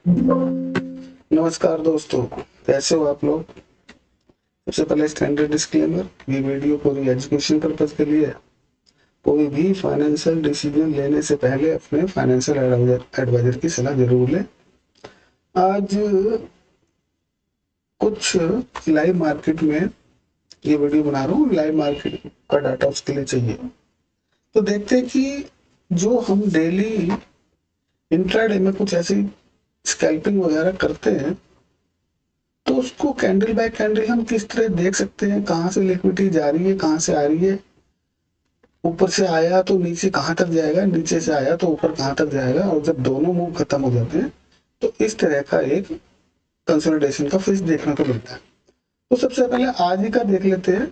नमस्कार दोस्तों, कैसे हो आप लोग। सबसे पहले स्टैंडर्ड डिस्क्लेमर, ये वीडियो पूरी एजुकेशन पर्पज के लिए है। कोई भी फाइनेंशियल डिसीजन लेने से पहले अपने फाइनेंशियल एडवाइजर की सलाह जरूर लें। आज कुछ लाइव मार्केट में ये वीडियो बना रहा हूँ, लाइव मार्केट का डाटा उसके लिए चाहिए। तो देखते हैं कि जो हम डेली इंट्राडे में कुछ ऐसी स्कैल्पिंग वगैरह करते हैं, तो उसको कैंडल बाय कैंडल हम किस तरह देख सकते हैं, कहाँ से लिक्विडिटी जा रही है, कहाँ से आ रही है, ऊपर से आया तो नीचे कहाँ तक जाएगा, नीचे से आया तो ऊपर कहाँ तक जाएगा, और जब दोनों मूव खत्म हो जाते हैं तो इस तरह का एक कंसोलिडेशन का फेज देखने को मिलता है। तो सबसे पहले आज ही का देख लेते हैं।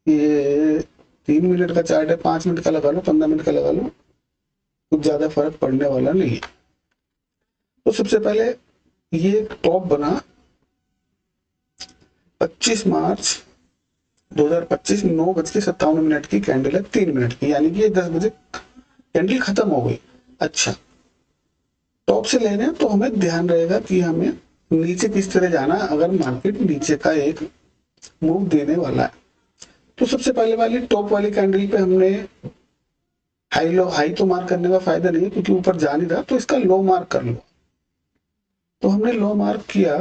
ये 3 मिनट का चार्ट है, 5 मिनट का लगा लो, 15 मिनट का लगा लो, कुछ ज्यादा फर्क पड़ने वाला नहीं है। तो सबसे पहले ये एक टॉप बना 25 मार्च 2025 9:57 की कैंडल है, 3 मिनट की, यानी कि 10 बजे कैंडल खत्म हो गई। अच्छा, टॉप से ले रहे हैं तो हमें ध्यान रहेगा कि हमें नीचे किस तरह जाना है अगर मार्केट नीचे का एक मूव देने वाला है। तो सबसे पहले वाली टॉप वाली कैंडल पे हमने हाई लो, हाई तो मार्क करने का फायदा नहीं है क्योंकि ऊपर जा नहीं रहा, तो इसका लो मार्क कर लो। तो हमने लो मार्क किया,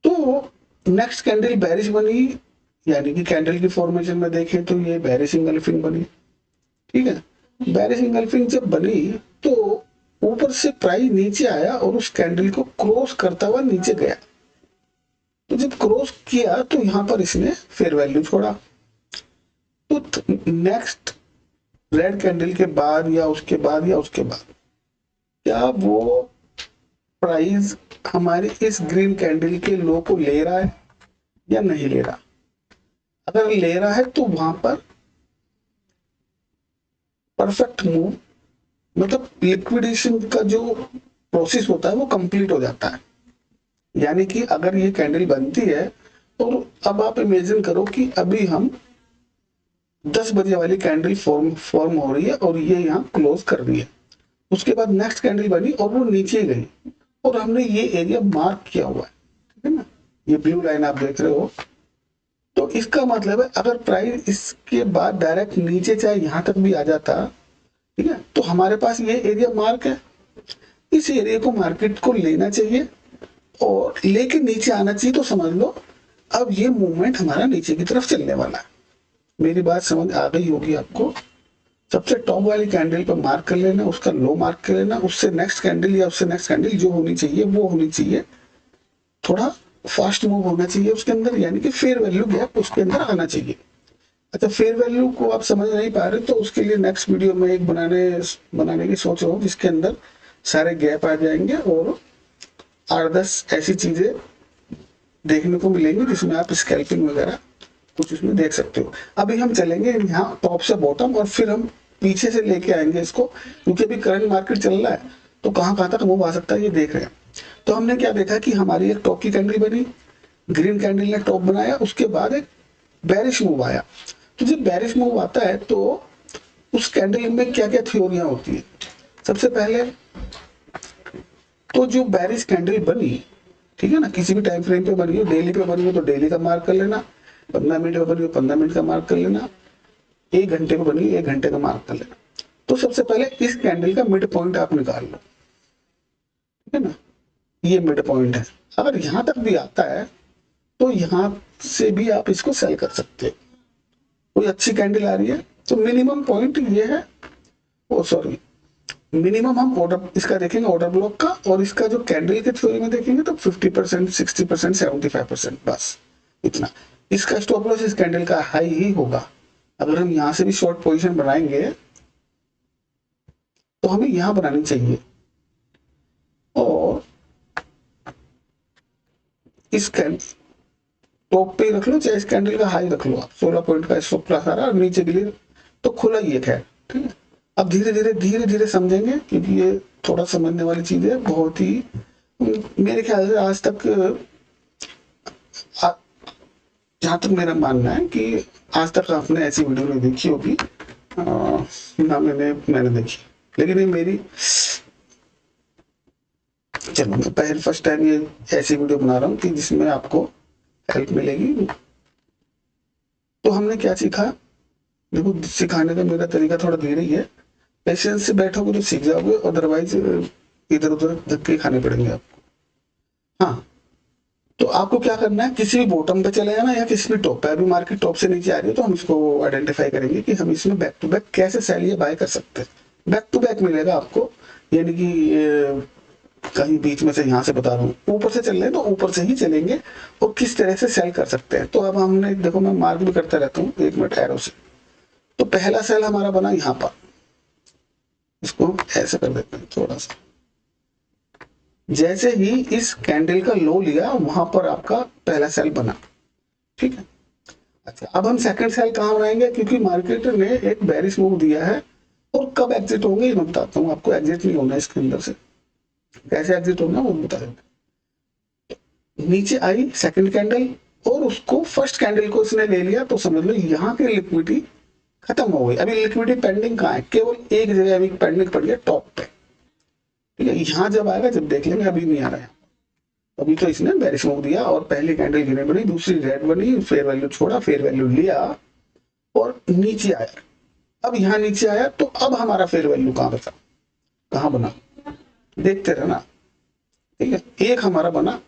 तो नेक्स्ट कैंडल बेरिश बनी, यानी कि कैंडल की फॉर्मेशन में देखें तो ये बेरिश इंगल्फिंग बनी। ठीक है, बेरिश इंगल्फिंग जब बनी तो ऊपर से प्राइस नीचे आया और उस कैंडल को क्रॉस करता हुआ नीचे गया। तो जब क्रॉस किया तो यहां पर इसने फेयर वैल्यू छोड़ा। तो नेक्स्ट रेड कैंडल के बाद या उसके बाद या उसके बाद क्या वो प्राइस हमारे इस ग्रीन कैंडल के लो को ले रहा है या नहीं ले रहा। अगर ले रहा है तो वहां पर परफेक्ट मूव, मतलब लिक्विडेशन का जो प्रोसेस होता है वो कंप्लीट हो जाता है। यानी कि अगर ये कैंडल बनती है और अब आप इमेजिन करो कि अभी हम 10 बजे वाली कैंडल फॉर्म हो रही है और ये यहाँ क्लोज कर रही है, उसके बाद नेक्स्ट कैंडल बनी और वो नीचे गई और हमने ये एरिया मार्क किया हुआ है, ठीक है ना, ये ब्लू लाइन आप देख रहे हो। तो इसका मतलब है अगर प्राइस इसके बाद डायरेक्ट नीचे चाहे यहां तक भी आ जाता, ठीक है, तो हमारे पास ये एरिया मार्क है। इस एरिया को मार्केट को लेना चाहिए और लेके नीचे आना चाहिए। तो समझ लो अब ये मूवमेंट हमारा नीचे की तरफ चलने वाला है। मेरी बात समझ आ गई होगी आपको। सबसे टॉप वाली कैंडल पर मार्क कर लेना, उसका लो मार्क कर लेना, उससे नेक्स्ट कैंडल या उससे नेक्स्ट कैंडल जो होनी चाहिए वो होनी चाहिए, थोड़ा फास्ट मूव होना चाहिए उसके अंदर, यानी कि फेयर वैल्यू गैप उसके अंदर आना चाहिए। अच्छा, फेयर वैल्यू को आप समझ नहीं पा रहे तो उसके लिए नेक्स्ट वीडियो में एक बनाने की सोच रहा हूँ जिसके अंदर सारे गैप आ जाएंगे और 8-10 ऐसी चीजें देखने को मिलेंगी जिसमें आप स्कैल्पिंग वगैरह कुछ उसमें देख सकते हो। अभी हम चलेंगे यहाँ टॉप से बॉटम और फिर हम पीछे से लेके आएंगे इसको, क्योंकि अभी करंट मार्केट चल रहा है तो कहाँ कहाँ तक मूव आ सकता है ये देख रहे हैं। तो हमने क्या देखा कि हमारी एक टॉप की कैंडल बनी, ग्रीन कैंडल ने टॉप बनाया, उसके बाद एक बेरिश मूव आया। तो जब बेरिश मूव आता है तो उस कैंडल में क्या क्या थ्योरियां होती है। सबसे पहले तो जो बेरिश कैंडल बनी, ठीक है ना, किसी भी टाइम फ्रेम पे बनी हो, डेली पे बनी हो तो डेली का मार्क कर लेना, 15 मिनट पे बनी हो 15 मिनट का मार्क कर लेना, 1 घंटे पे बनी हो 1 घंटे का मार्क कर लेना। तो सबसे पहले इस कैंडल का मिड पॉइंट आप निकाल लो, ठीक है ना, ये मिड पॉइंट है। अगर यहां तक भी आता है तो यहां से भी आप इसको सेल कर सकते हो। कोई अच्छी कैंडल आ रही है तो मिनिमम पॉइंट ये है, ओ सॉरी, मिनिमम हम ऑर्डर इसका देखेंगे ऑर्डर ब्लॉक का, और इसका जो कैंडल के थ्योरी में देखेंगे तो 50%, 60%, 75%, बस इतना। इसका स्टॉप लॉस इस कैंडल का हाई ही होगा। अगर हम यहां से भी शॉर्ट पोजीशन बनाएंगे तो हमें यहां बनानी चाहिए और इस टॉप पे रख लो, चाहे इस कैंडल का हाई रख लो आप, 16 पॉइंट का स्टॉप लॉस आ रहा है और नीचे के लिए तो खुला ही एक है, ठीक है। अब धीरे धीरे समझेंगे क्योंकि ये थोड़ा समझने वाली चीज है, बहुत ही मेरे ख्याल से आज तक जहां तक मेरा मानना है कि आज तक आपने ऐसी वीडियो नहीं देखी होगी, ना मैंने देखी, लेकिन ये मेरी चलो मैं पहले फर्स्ट टाइम ये ऐसी वीडियो बना रहा हूँ कि जिसमें आपको हेल्प मिलेगी। तो हमने क्या सीखा, देखो सिखाने का मेरा तरीका थोड़ा धीरे ही है, पेशेंस से बैठोगे तो सीख जाओगे, अदरवाइज इधर उधर धक्के खाने पड़ेंगे आपको। हाँ, तो आपको क्या करना है, किसी भी बॉटम पे चले जाना या किसी भी टॉप पे। अभी मार्केट टॉप से नीचे आ रही है तो हम इसको आइडेंटिफाई करेंगे कि हम इसमें बैक टू बैक कैसे सेल या बाय कर सकते हैं। बैक टू बैक मिलेगा आपको, यानी कि कहीं बीच में से यहाँ से बता रहा हूँ, ऊपर से चल रहे हैं तो ऊपर से ही चलेंगे और किस तरह से सेल कर सकते हैं। तो अब हमने देखो, मैं मार्क भी करता रहता हूँ 1 मिनट एरो से। तो पहला सेल हमारा बना यहाँ पर, इसको ऐसे कर देते हैं थोड़ा सा। जैसे ही इस कैंडल का लो लिया वहां पर आपका पहला सेल बना, ठीक है। अच्छा, अब हम सेकंड सेल कहां बनाएंगे, क्योंकि मार्केट ने एक बेरिश मूव दिया है और कब एग्जिट होंगे ये मैं बताता हूँ आपको। एग्जिट नहीं होना इसके अंदर से, कैसे एग्जिट होना वो बता देंगे। नीचे आई सेकंड कैंडल और उसको फर्स्ट कैंडल को इसने ले लिया, तो समझ लो यहाँ की लिक्विडिटी खत्म हो गई। अभी लिक्विडिटी पेंडिंग कहाँ है, केवल एक जगह अभी पेंडिंग पड़ गया, टॉप पे, ठीक है। यहाँ जब आएगा जब देख लेंगे, अभी नहीं आ रहा है। अभी तो इसने बेरिश मूव दिया और पहली कैंडल ग्रीन बनी, दूसरी रेड बनी, फेयर वैल्यू छोड़ा, फेयर वैल्यू लिया और नीचे आया। अब यहाँ नीचे आया तो अब हमारा फेयर वैल्यू कहाँ बचा, कहाँ बना, देखते रहना, ठीक है। एक हमारा बना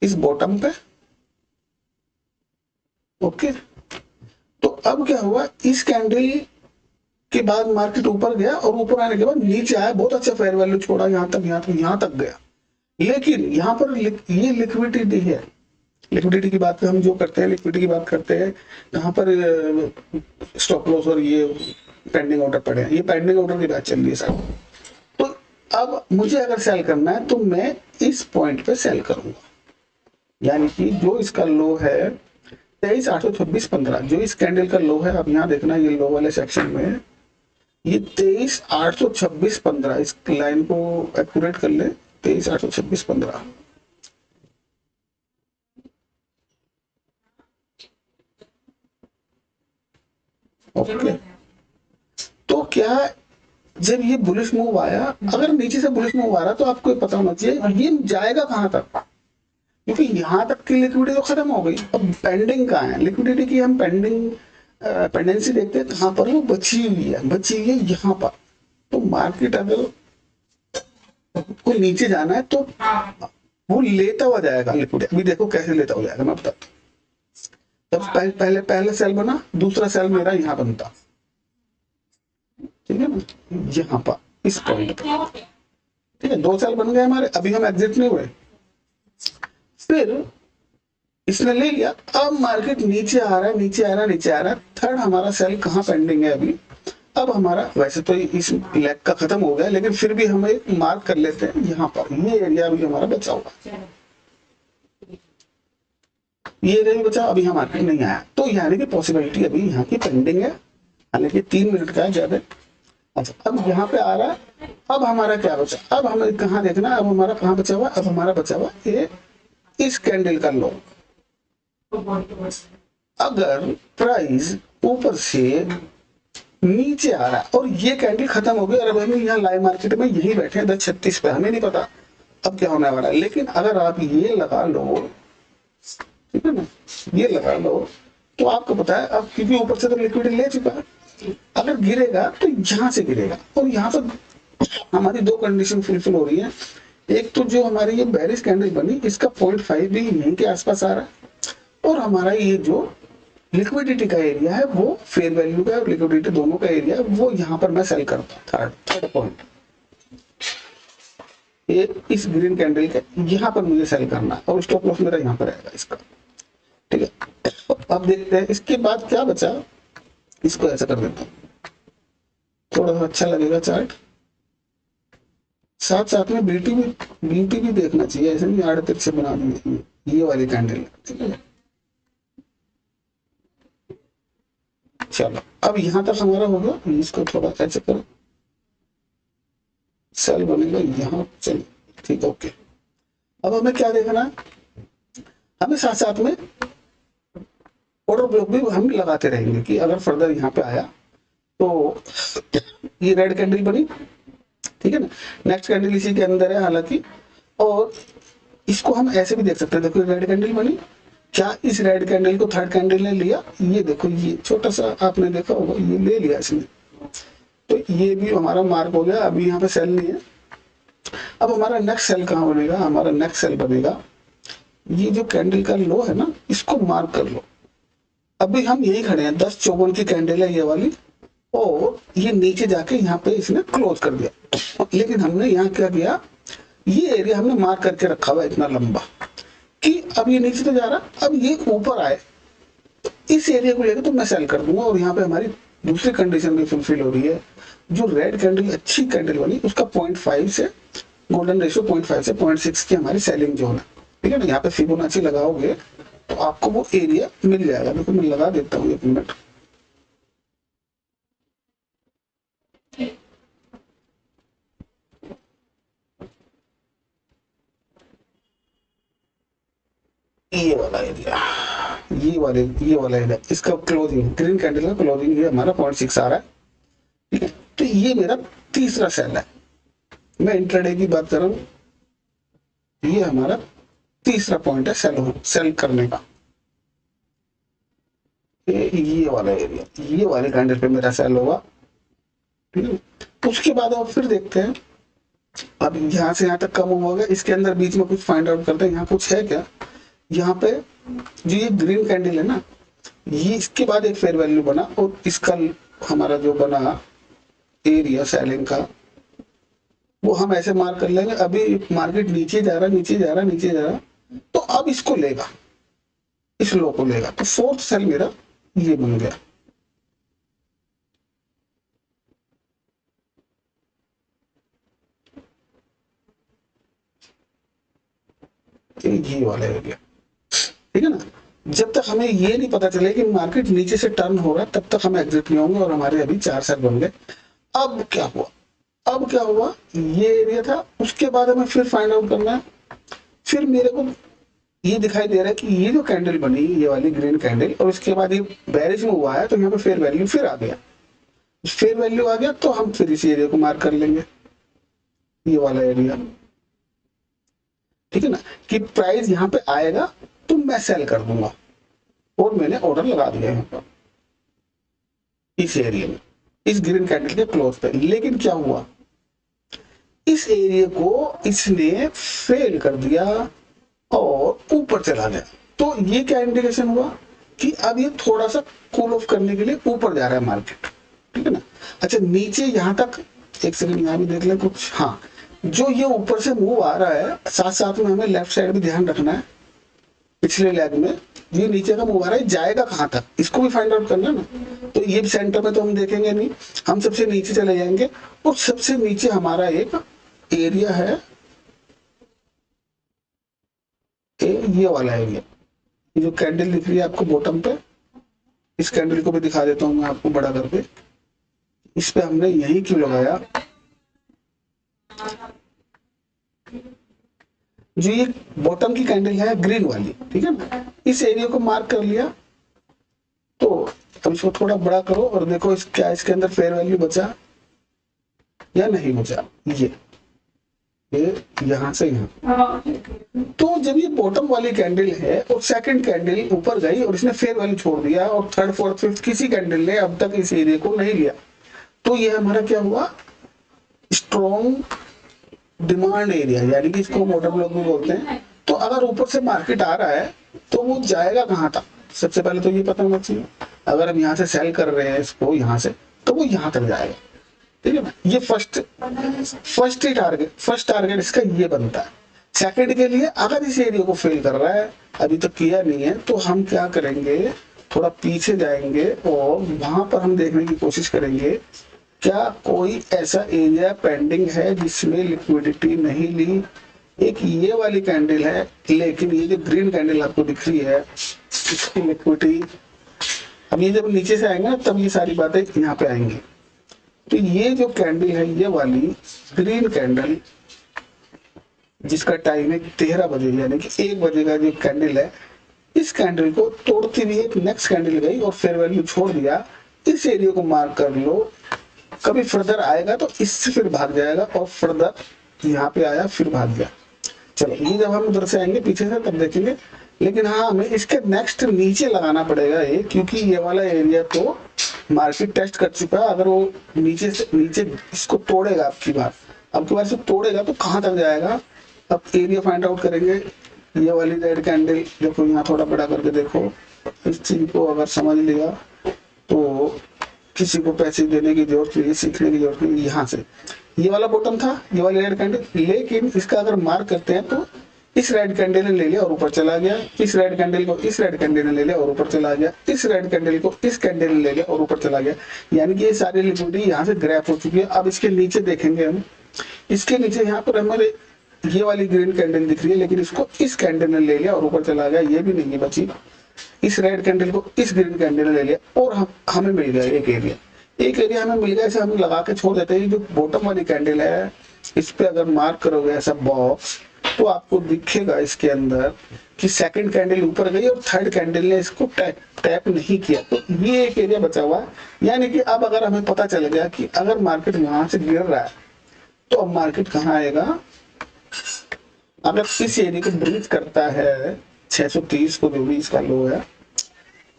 इस बॉटम पे, ओके। तो अब क्या हुआ, इस कैंडल के बाद मार्केट ऊपर गया और ऊपर आने के बाद नीचे आया, बहुत अच्छा फेयर वैल्यू छोड़ा, यहाँ तक यहाँ तक गया। लेकिन यहाँ पर ये लिक्विडिटी है, लिक्विडिटी की बात हम जो करते हैं, लिक्विडिटी की बात करते हैं, यहाँ पर स्टॉप लॉस और ये पेंडिंग ऑर्डर पड़े हैं, ये पेंडिंग ऑर्डर की बात चल रही है सर। तो अब मुझे अगर सेल करना है तो मैं इस पॉइंट पे सेल करूंगा, यानी कि जो इसका लो है 23,826.15, जो इस कैंडल का लो है, अब यहाँ देखना ये लो वाले सेक्शन में, ये 23,826.15, इस लाइन को एक्यूरेट कर ले, 23,826.15। ओके, तो क्या जब ये बुलिश मूव आया, अगर नीचे से बुलिश मूव आ रहा तो आपको पता होना चाहिए ये जाएगा कहां तक, क्योंकि यहां तक की लिक्विडिटी तो खत्म हो गई। अब पेंडिंग कहाँ है लिक्विडिटी की, हम पेंडिंग पेंडेंसी देखते हैं कहां पर वो बची हुई है, बची हुई है यहाँ पर। तो मार्केट अगर को नीचे जाना है तो वो लेता हुआ जाएगा लिक्विडिटी। अभी देखो कैसे लेता हुआ जाएगा, मैं बताता हूँ। तब पहले सेल बना, दूसरा सेल मेरा यहाँ बनता, ठीक है ना, यहाँ पर इस पॉइंट पे, ठीक है। 2 सेल बन गए हमारे, अभी हम एग्जिट नहीं हुए। फिर इसने ले लिया, अब मार्केट नीचे आ रहा है, नीचे आ रहा है, नीचे आ रहा है। थर्ड हमारा सेल कहाँ पेंडिंग है अभी, अब हमारा वैसे तो इस लेग का खत्म हो गया, लेकिन फिर भी हम एक मार्क कर लेते हैं यहाँ पर, ये एरिया भी हमारा बचा हुआ, ये एरिया भी बचा, अभी यहाँ मार्केट नहीं आया, तो यानी कि पॉसिबिलिटी अभी यहाँ की पेंडिंग है, हालांकि 3 मिनट का है ज्यादा। अच्छा, अब यहाँ पे आ रहा है, अब हमारा क्या बचा, अब हमें कहाँ देखना, अब हमारा कहाँ बचा हुआ, अब हमारा बचा हुआ ये इस कैंडल का लो। अगर प्राइस ऊपर से नीचे आ रहा है और ये कैंडल खत्म हो गई और अब हम यहाँ लाइव मार्केट में यही बैठे हैं 10:36 पे, हमें नहीं पता अब क्या होने वाला है। लेकिन अगर आप ये लगा लो, ठीक है ना, ये लगा लो, तो आपको पता है अब, क्योंकि ऊपर से तो लिक्विडिटी ले चुका है, अगर गिरेगा तो यहाँ से गिरेगा। और यहाँ पर हमारी 2 कंडीशन फुलफिल हो रही है। एक तो जो हमारी ये बेरिश कैंडल बनी, इसका 0.5 भी यहीं के आसपास आ रहा है, और हमारा ये जो लिक्विडिटी का एरिया है वो फेयर वैल्यू का और लिक्विडिटी दोनों का एरिया है, वो यहाँ पर मैं सेल करता हूँ। थर्ड पॉइंट, ये इस ग्रीन कैंडल के यहाँ पर मुझे सेल करना है और स्टॉप लॉस मेरा यहाँ पर आएगा इसका, ठीक है। अब देखते हैं इसके बाद क्या बचा, इसको ऐसा कर देता हूँ, थोड़ा अच्छा लगेगा चार्ट। साथ साथ में बीटी भी देखना चाहिए, ऐसे नहीं आड़े तिरछे बना देंगे, ये वाली कैंडल, ठीक है। चलो, अब यहाँ तक हमारा होगा, इसको थोड़ा ऐसे करो, सेल बनेगा यहाँ, चलिए ठीक है, ओके। अब हमें क्या देखना है, हमें साथ साथ में ऑर्डर ब्लॉक भी हम लगाते रहेंगे कि अगर फर्दर यहाँ पे आया तो ये रेड कैंडल बनी, ठीक है ना। नेक्स्ट कैंडल इसी के अंदर है, हालांकि और इसको हम ऐसे भी देख सकते हैं, देखो रेड कैंडल बनी, क्या इस रेड कैंडल को थर्ड कैंडल ने लिया? ये देखो, ये छोटा सा आपने देखा होगा, ये ले लिया इसने, तो ये भी हमारा मार्क हो गया। अभी यहाँ पे सेल नहीं है। अब हमारा नेक्स्ट सेल कहाँ बनेगा? हमारा नेक्स्ट सेल बनेगा ये जो कैंडल का लो है ना, इसको मार्क कर लो। अभी हम यही खड़े हैं, 10:54 की कैंडल है ये वाली, और ये नीचे जाके यहाँ पे इसने क्लोज कर दिया। लेकिन हमने यहाँ क्या किया, ये एरिया हमने मार्क करके रखा हुआ है इतना लंबा कि अब ये नीचे तो जा रहा, अब ये ऊपर आए तो इस एरिया को लेकर तो मैं सेल कर दूंगा। और यहाँ पे हमारी दूसरी कंडीशन भी फुलफिल हो रही है। जो रेड कैंडल अच्छी कैंडल बनी, उसका 0.5 से गोल्डन रेशियो 0.5 से 0.6 की हमारी सेलिंग जोन है, ठीक है ना। यहाँ पे फिबोनाची लगाओगे तो आपको वो एरिया मिल जाएगा। देखो मैं लगा देता हूँ, 1 मिनट। ये वाला एरिया, ये वाला एरिया, इसका क्लोजिंग, ग्रीन कैंडल का क्लोजिंग ये हमारा 0.6 आ रहा है, ठीक है। तो ये मेरा तीसरा सेल है, मैं इंट्राडे की बात कर रहा हूँ। ये हमारा तीसरा पॉइंट है सेल करने का। ये वाला एरिया, ये वाले कैंडल पे मेरा सेल होगा, ठीक है। उसके बाद अब फिर देखते हैं, अब यहाँ से यहाँ तक कम होगा, इसके अंदर बीच में कुछ फाइंड आउट करते हैं, यहाँ कुछ है क्या। यहाँ पे जो ये ग्रीन कैंडल है ना, ये इसके बाद एक फेयर वैल्यू बना, और इसका हमारा जो बना एरिया सेलिंग का, वो हम ऐसे मार्क कर लेंगे। अभी मार्केट नीचे जा रहा, नीचे जा रहा, नीचे जा रहा, तो अब इसको लेगा, इस लो को लेगा, तो फोर्थ सेल मेरा ये बन गया। ये वाला एरिया, ठीक है ना। जब तक हमें ये नहीं पता चले कि मार्केट नीचे से टर्न हो रहा है, तब तक हम एग्जिट नहीं होंगे। और हमारे अभी 4 सेल बन गए। अब क्या हुआ, अब क्या हुआ, ये एरिया था, उसके बाद हमें फिर फाइंड आउट करना है। फिर मेरे को ये दिखाई दे रहा है कि ये जो कैंडल बनी, ये वाली ग्रीन कैंडल, और उसके बाद ये बेरिश में हुआ है, तो यहाँ पे फेयर वैल्यू फिर आ गया। फेयर वैल्यू आ गया तो हम फिर इस एरिया को मार्क कर लेंगे, ये वाला एरिया, ठीक है ना। कि प्राइस यहाँ पे आएगा तो मैं सेल कर दूंगा, और मैंने ऑर्डर लगा दिया यहाँ पर इस एरिया में, इस ग्रीन कैंडल के क्लोज पे। लेकिन क्या हुआ, इस एरिया को इसने फेल कर दिया और ऊपर चला गया। तो ये क्या इंडिकेशन हुआ कि अब ये थोड़ा सा कूल ऑफ करने के लिए ऊपर जा रहा है मार्केट, ठीक है ना। अच्छा, नीचे यहां तक एक सेकंड यहां भी देख लें कुछ। हाँ, जो ये ऊपर से मूव आ रहा है, साथ साथ में हमें लेफ्ट साइड भी ध्यान रखना है। पिछले लेग में ये नीचे का मूव आ रहा है, जाएगा कहां तक, इसको भी फाइंड आउट करना है ना। तो ये सेंटर में तो हम देखेंगे नहीं, हम सबसे नीचे चले जाएंगे, और सबसे नीचे हमारा एक एरिया है, ये वाला एरिया। ये जो कैंडल दिख रही है आपको बॉटम पे, इस कैंडल को भी दिखा देता हूं मैं आपको बड़ा करके। इस पे हमने यही क्यों लगाया, जो ये बॉटम की कैंडल है ग्रीन वाली, ठीक है ना, इस एरिया को मार्क कर लिया। तो अब इसको थोड़ा बड़ा करो और देखो क्या इसके अंदर फेयर वैल्यू बचा या नहीं बचा। ये यहां से यहां, तो जब ये बॉटम वाली कैंडल है और सेकंड कैंडल ऊपर गई और इसने फेयर वैल्यू छोड़ दिया, और थर्ड फोर्थ फिफ्थ किसी कैंडल ने अब तक इस एरिया को नहीं लिया, तो ये हमारा क्या हुआ, स्ट्रॉन्ग डिमांड एरिया, यानी कि इसको मोटर ब्लॉक भी बोलते हैं। तो अगर ऊपर से मार्केट आ रहा है तो वो जाएगा कहां तक, सबसे पहले तो ये पता होना चाहिए। अगर हम यहाँ से सेल कर रहे हैं इसको यहाँ से, तो वो यहाँ तक जाएगा, ठीक है ना। ये फर्स्ट टारगेट इसका ये बनता है। सेकंड के लिए अगर इस एरिया को फेल कर रहा है, अभी तक किया नहीं है, तो हम क्या करेंगे, थोड़ा पीछे जाएंगे और वहां पर हम देखने की कोशिश करेंगे क्या कोई ऐसा एरिया पेंडिंग है जिसमें लिक्विडिटी नहीं ली। एक ये वाली कैंडल है, लेकिन ये जो ग्रीन कैंडल आपको दिख रही है, इसकी लिक्विडिटी, अब ये जब नीचे से आएंगे ना, तब ये सारी बातें यहाँ पे आएंगी। तो ये जो कैंडल है, ये वाली ग्रीन कैंडल, जिसका टाइम है 13 बजे, यानी कि 1 बजे का जो कैंडल है, इस कैंडल को तोड़ती हुई एक नेक्स्ट कैंडल गई और फेयर वैल्यू छोड़ दिया। इस एरिया को मार्क कर लो, कभी फर्दर आएगा तो इससे फिर भाग जाएगा, और फर्दर यहाँ पे आया फिर भाग गया। चलो ये जब हम उधर से आएंगे पीछे से तब देखेंगे, लेकिन हाँ हमें इसके नेक्स्ट नीचे लगाना पड़ेगा ये, क्योंकि ये वाला एरिया तो मार्केट टेस्ट कर चुका है। अगर वो नीचे से नीचे इसको तोड़ेगा अब की बार से तोड़ेगा तो कहाँ तक जाएगा। अब एरिया फाइंड आउट करेंगे। ये वाली रेड कैंडल देखो, यहाँ थोड़ा बड़ा करके देखो, इस चीज को अगर समझ लिया तो किसी को पैसे देने की जरूरत नहीं, सीखने की जरूरत नहीं। यहाँ से ये वाला बॉटम था, ये वाली रेड कैंडल, लेकिन इसका अगर मार्क करते हैं तो इस रेड कैंडल ने ले लिया और ऊपर चला गया, इस रेड कैंडल को इस रेड कैंडल ने ले लिया और ऊपर चला गया, इस रेड कैंडल को इस कैंडल ने ले लिया और ऊपर चला गया। यानी कि ये सारी लिक्विडिटी यहाँ से ग्रैप हो चुकी है। अब इसके नीचे देखेंगे हम, इसके नीचे यहाँ पर हमारे ये वाली ग्रीन कैंडल दिख रही है, लेकिन इसको इस कैंडल ने ले लिया और ऊपर चला गया, ये भी नहीं बची। इस रेड कैंडल को इस ग्रीन कैंडल ने ले लिया और हमें मिल गया एक एरिया हमें मिल गया। इसे हम लगा के छोड़ देते हैं। जो बॉटम वाली कैंडल है इस पे अगर मार्क करोगे ऐसा बॉक्स, तो आपको दिखेगा इसके अंदर कि सेकंड कैंडल ऊपर गई और थर्ड कैंडल ने इसको टैप नहीं किया, तो ये एक एरिया बचा हुआ है। यानी कि अब अगर हमें पता चल गया कि अगर मार्केट वहां से गिर रहा है तो अब मार्केट कहाँ आएगा। अगर इस एरिया को ब्रीच करता है 630 को, जो भी इसका लो है,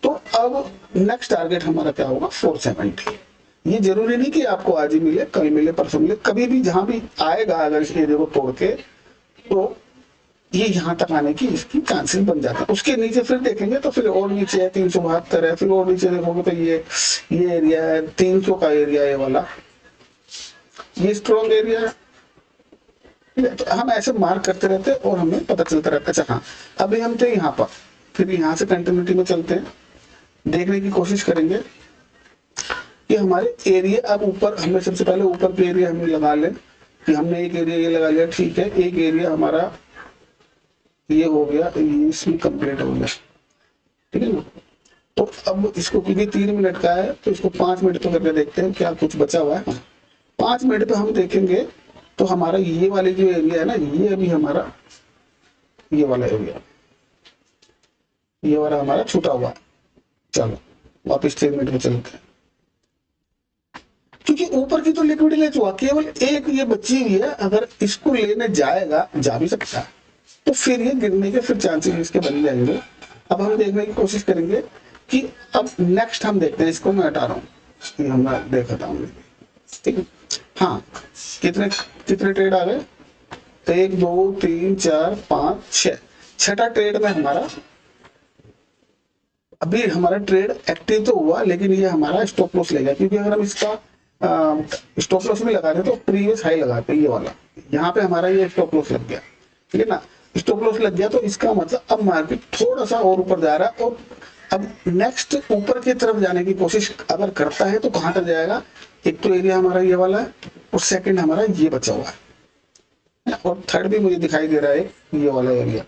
तो अब नेक्स्ट टारगेट हमारा क्या होगा 470। ये जरूरी नहीं कि आपको आज ही मिले, कल मिले, परसों मिले, कभी भी जहां भी आएगा अगर इस एरिया को तोड़ के, तो ये यहाँ तक आने की इसकी चांसेस बन जाते हैं। उसके नीचे फिर देखेंगे तो फिर और नीचे है 372 है, फिर और नीचे देखोगे तो ये एरिया है 300 का एरिया, ये वाला ये स्ट्रॉन्ग एरिया है। तो हम ऐसे मार्क करते रहते हैं और हमें पता चलता रहता है। अच्छा हाँ, अभी हम थे यहाँ पर, फिर यहाँ से कंटिन्यूटी में चलते हैं, देखने की कोशिश करेंगे कि हमारे एरिया अब ऊपर, हमें सबसे पहले ऊपर के एरिया हमें लगा लें कि हमने एक एरिया ये लगा लिया, ठीक है। एक एरिया हमारा ये हो गया, ये इसमें कंप्लीट हो गया, ठीक है ना। तो अब इसको क्योंकि 3 मिनट का है तो इसको 5 मिनट पे करके देखते हैं क्या कुछ बचा हुआ है। 5 मिनट पे हम देखेंगे तो हमारा ये वाली जो एरिया है ना, ये अभी हमारा ये वाला एरिया, ये वाला हमारा छूटा हुआ है। चलो वापिस 3 मिनट में चलते हैं, क्योंकि ऊपर की तो लिक्विड ले चुका, केवल एक ये बची हुई है। अगर इसको लेने जाएगा, जा भी सकता है, तो फिर ये गिरने के फिर चांसेस इसके बन जाएंगे। अब हम देखने की कोशिश करेंगे कि अब नेक्स्ट हम देखते हैं, इसको मैं हटा रहा हूँ, ये हम देखता हूँ, ठीक है। हाँ, कितने ट्रेड आ गए, 1 2 3 4 5 6, छठा ट्रेड में हमारा अभी हमारा ट्रेड एक्टिव तो हुआ, लेकिन ये हमारा स्टॉप लॉस ले गया। क्योंकि अगर हम इसका स्टॉप लॉस भी लगाते तो प्रीवियस हाई लगाते, ये वाला यहाँ पे हमारा ये स्टॉप लॉस लग गया, ठीक है ना। स्टॉप लॉस लग गया तो इसका मतलब अब मार्केट थोड़ा सा और ऊपर जा रहा है, और अब नेक्स्ट ऊपर की तरफ जाने की कोशिश अगर करता है तो कहाँ तक जाएगा। एक तो एरिया हमारा ये वाला है और सेकंड हमारा ये बचा हुआ है, और थर्ड भी मुझे दिखाई दे रहा है ये वाला एरिया,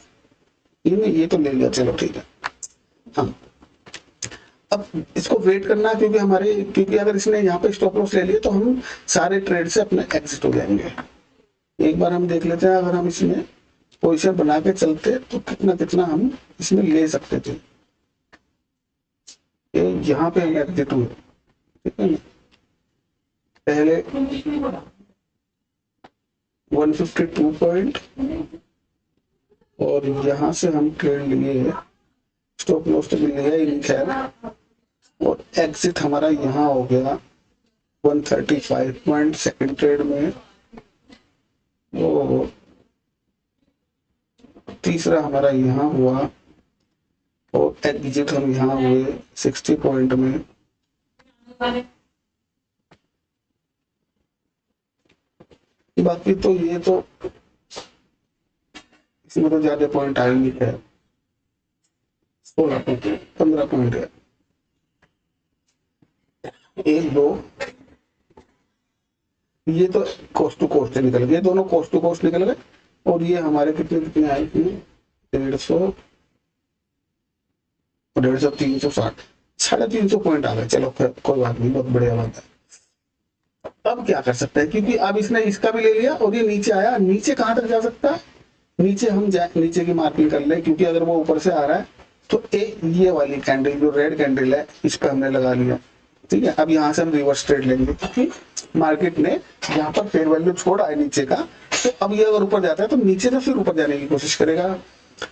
ये तो ले लिया, चलो ठीक है। हाँ, अब इसको वेट करना, क्योंकि अगर इसने यहाँ पे स्टॉप लॉस ले लिया तो हम सारे ट्रेड से अपने एग्जिट हो जाएंगे। एक बार हम देख लेते हैं, अगर हम इसमें पोजीशन बना के चलते तो कितना कितना हम इसमें ले सकते थे। यहाँ पे हम एग्जिट हुए, ठीक है ना। पहले 152 पॉइंट और यहाँ से हम ट्रेड लिए, स्टॉप लॉस तो मिल गया ही खैर, और एग्जिट हमारा यहाँ हो गया 135 पॉइंट सेकंड ट्रेड में, और तीसरा हमारा यहाँ हुआ, और एग्जिट हम यहाँ हुए 60 पॉइंट में। बाकी तो ये तो इसमें तो ज्यादा पॉइंट आएंगे है, 16 पॉइंट 15 पॉइंट है, 1 2, ये तो कोस्ट टू कोस्ट निकल गए, दोनों कोस्ट टू कोस्ट निकल गए। और ये हमारे कितने आए थे, 150 360, 350 पॉइंट आ गए। चलो कोई बात नहीं, बहुत बढ़िया बात है। अब क्या कर सकते हैं, क्योंकि अब इसने इसका भी ले लिया और ये नीचे आया, नीचे कहां तक जा सकता है, नीचे हम नीचे की मार्किंग कर ले, क्योंकि अगर वो ऊपर से आ रहा है तो ये वाली कैंडल जो रेड कैंडल है इस पर हमने लगा लिया, ठीक है। अब यहाँ से हम रिवर्स ट्रेड लेंगे, क्योंकि मार्केट ने यहाँ पर फेयर वैल्यू छोड़ा है नीचे का, तो अब ये अगर ऊपर जाता है तो नीचे से फिर ऊपर जाने की कोशिश करेगा,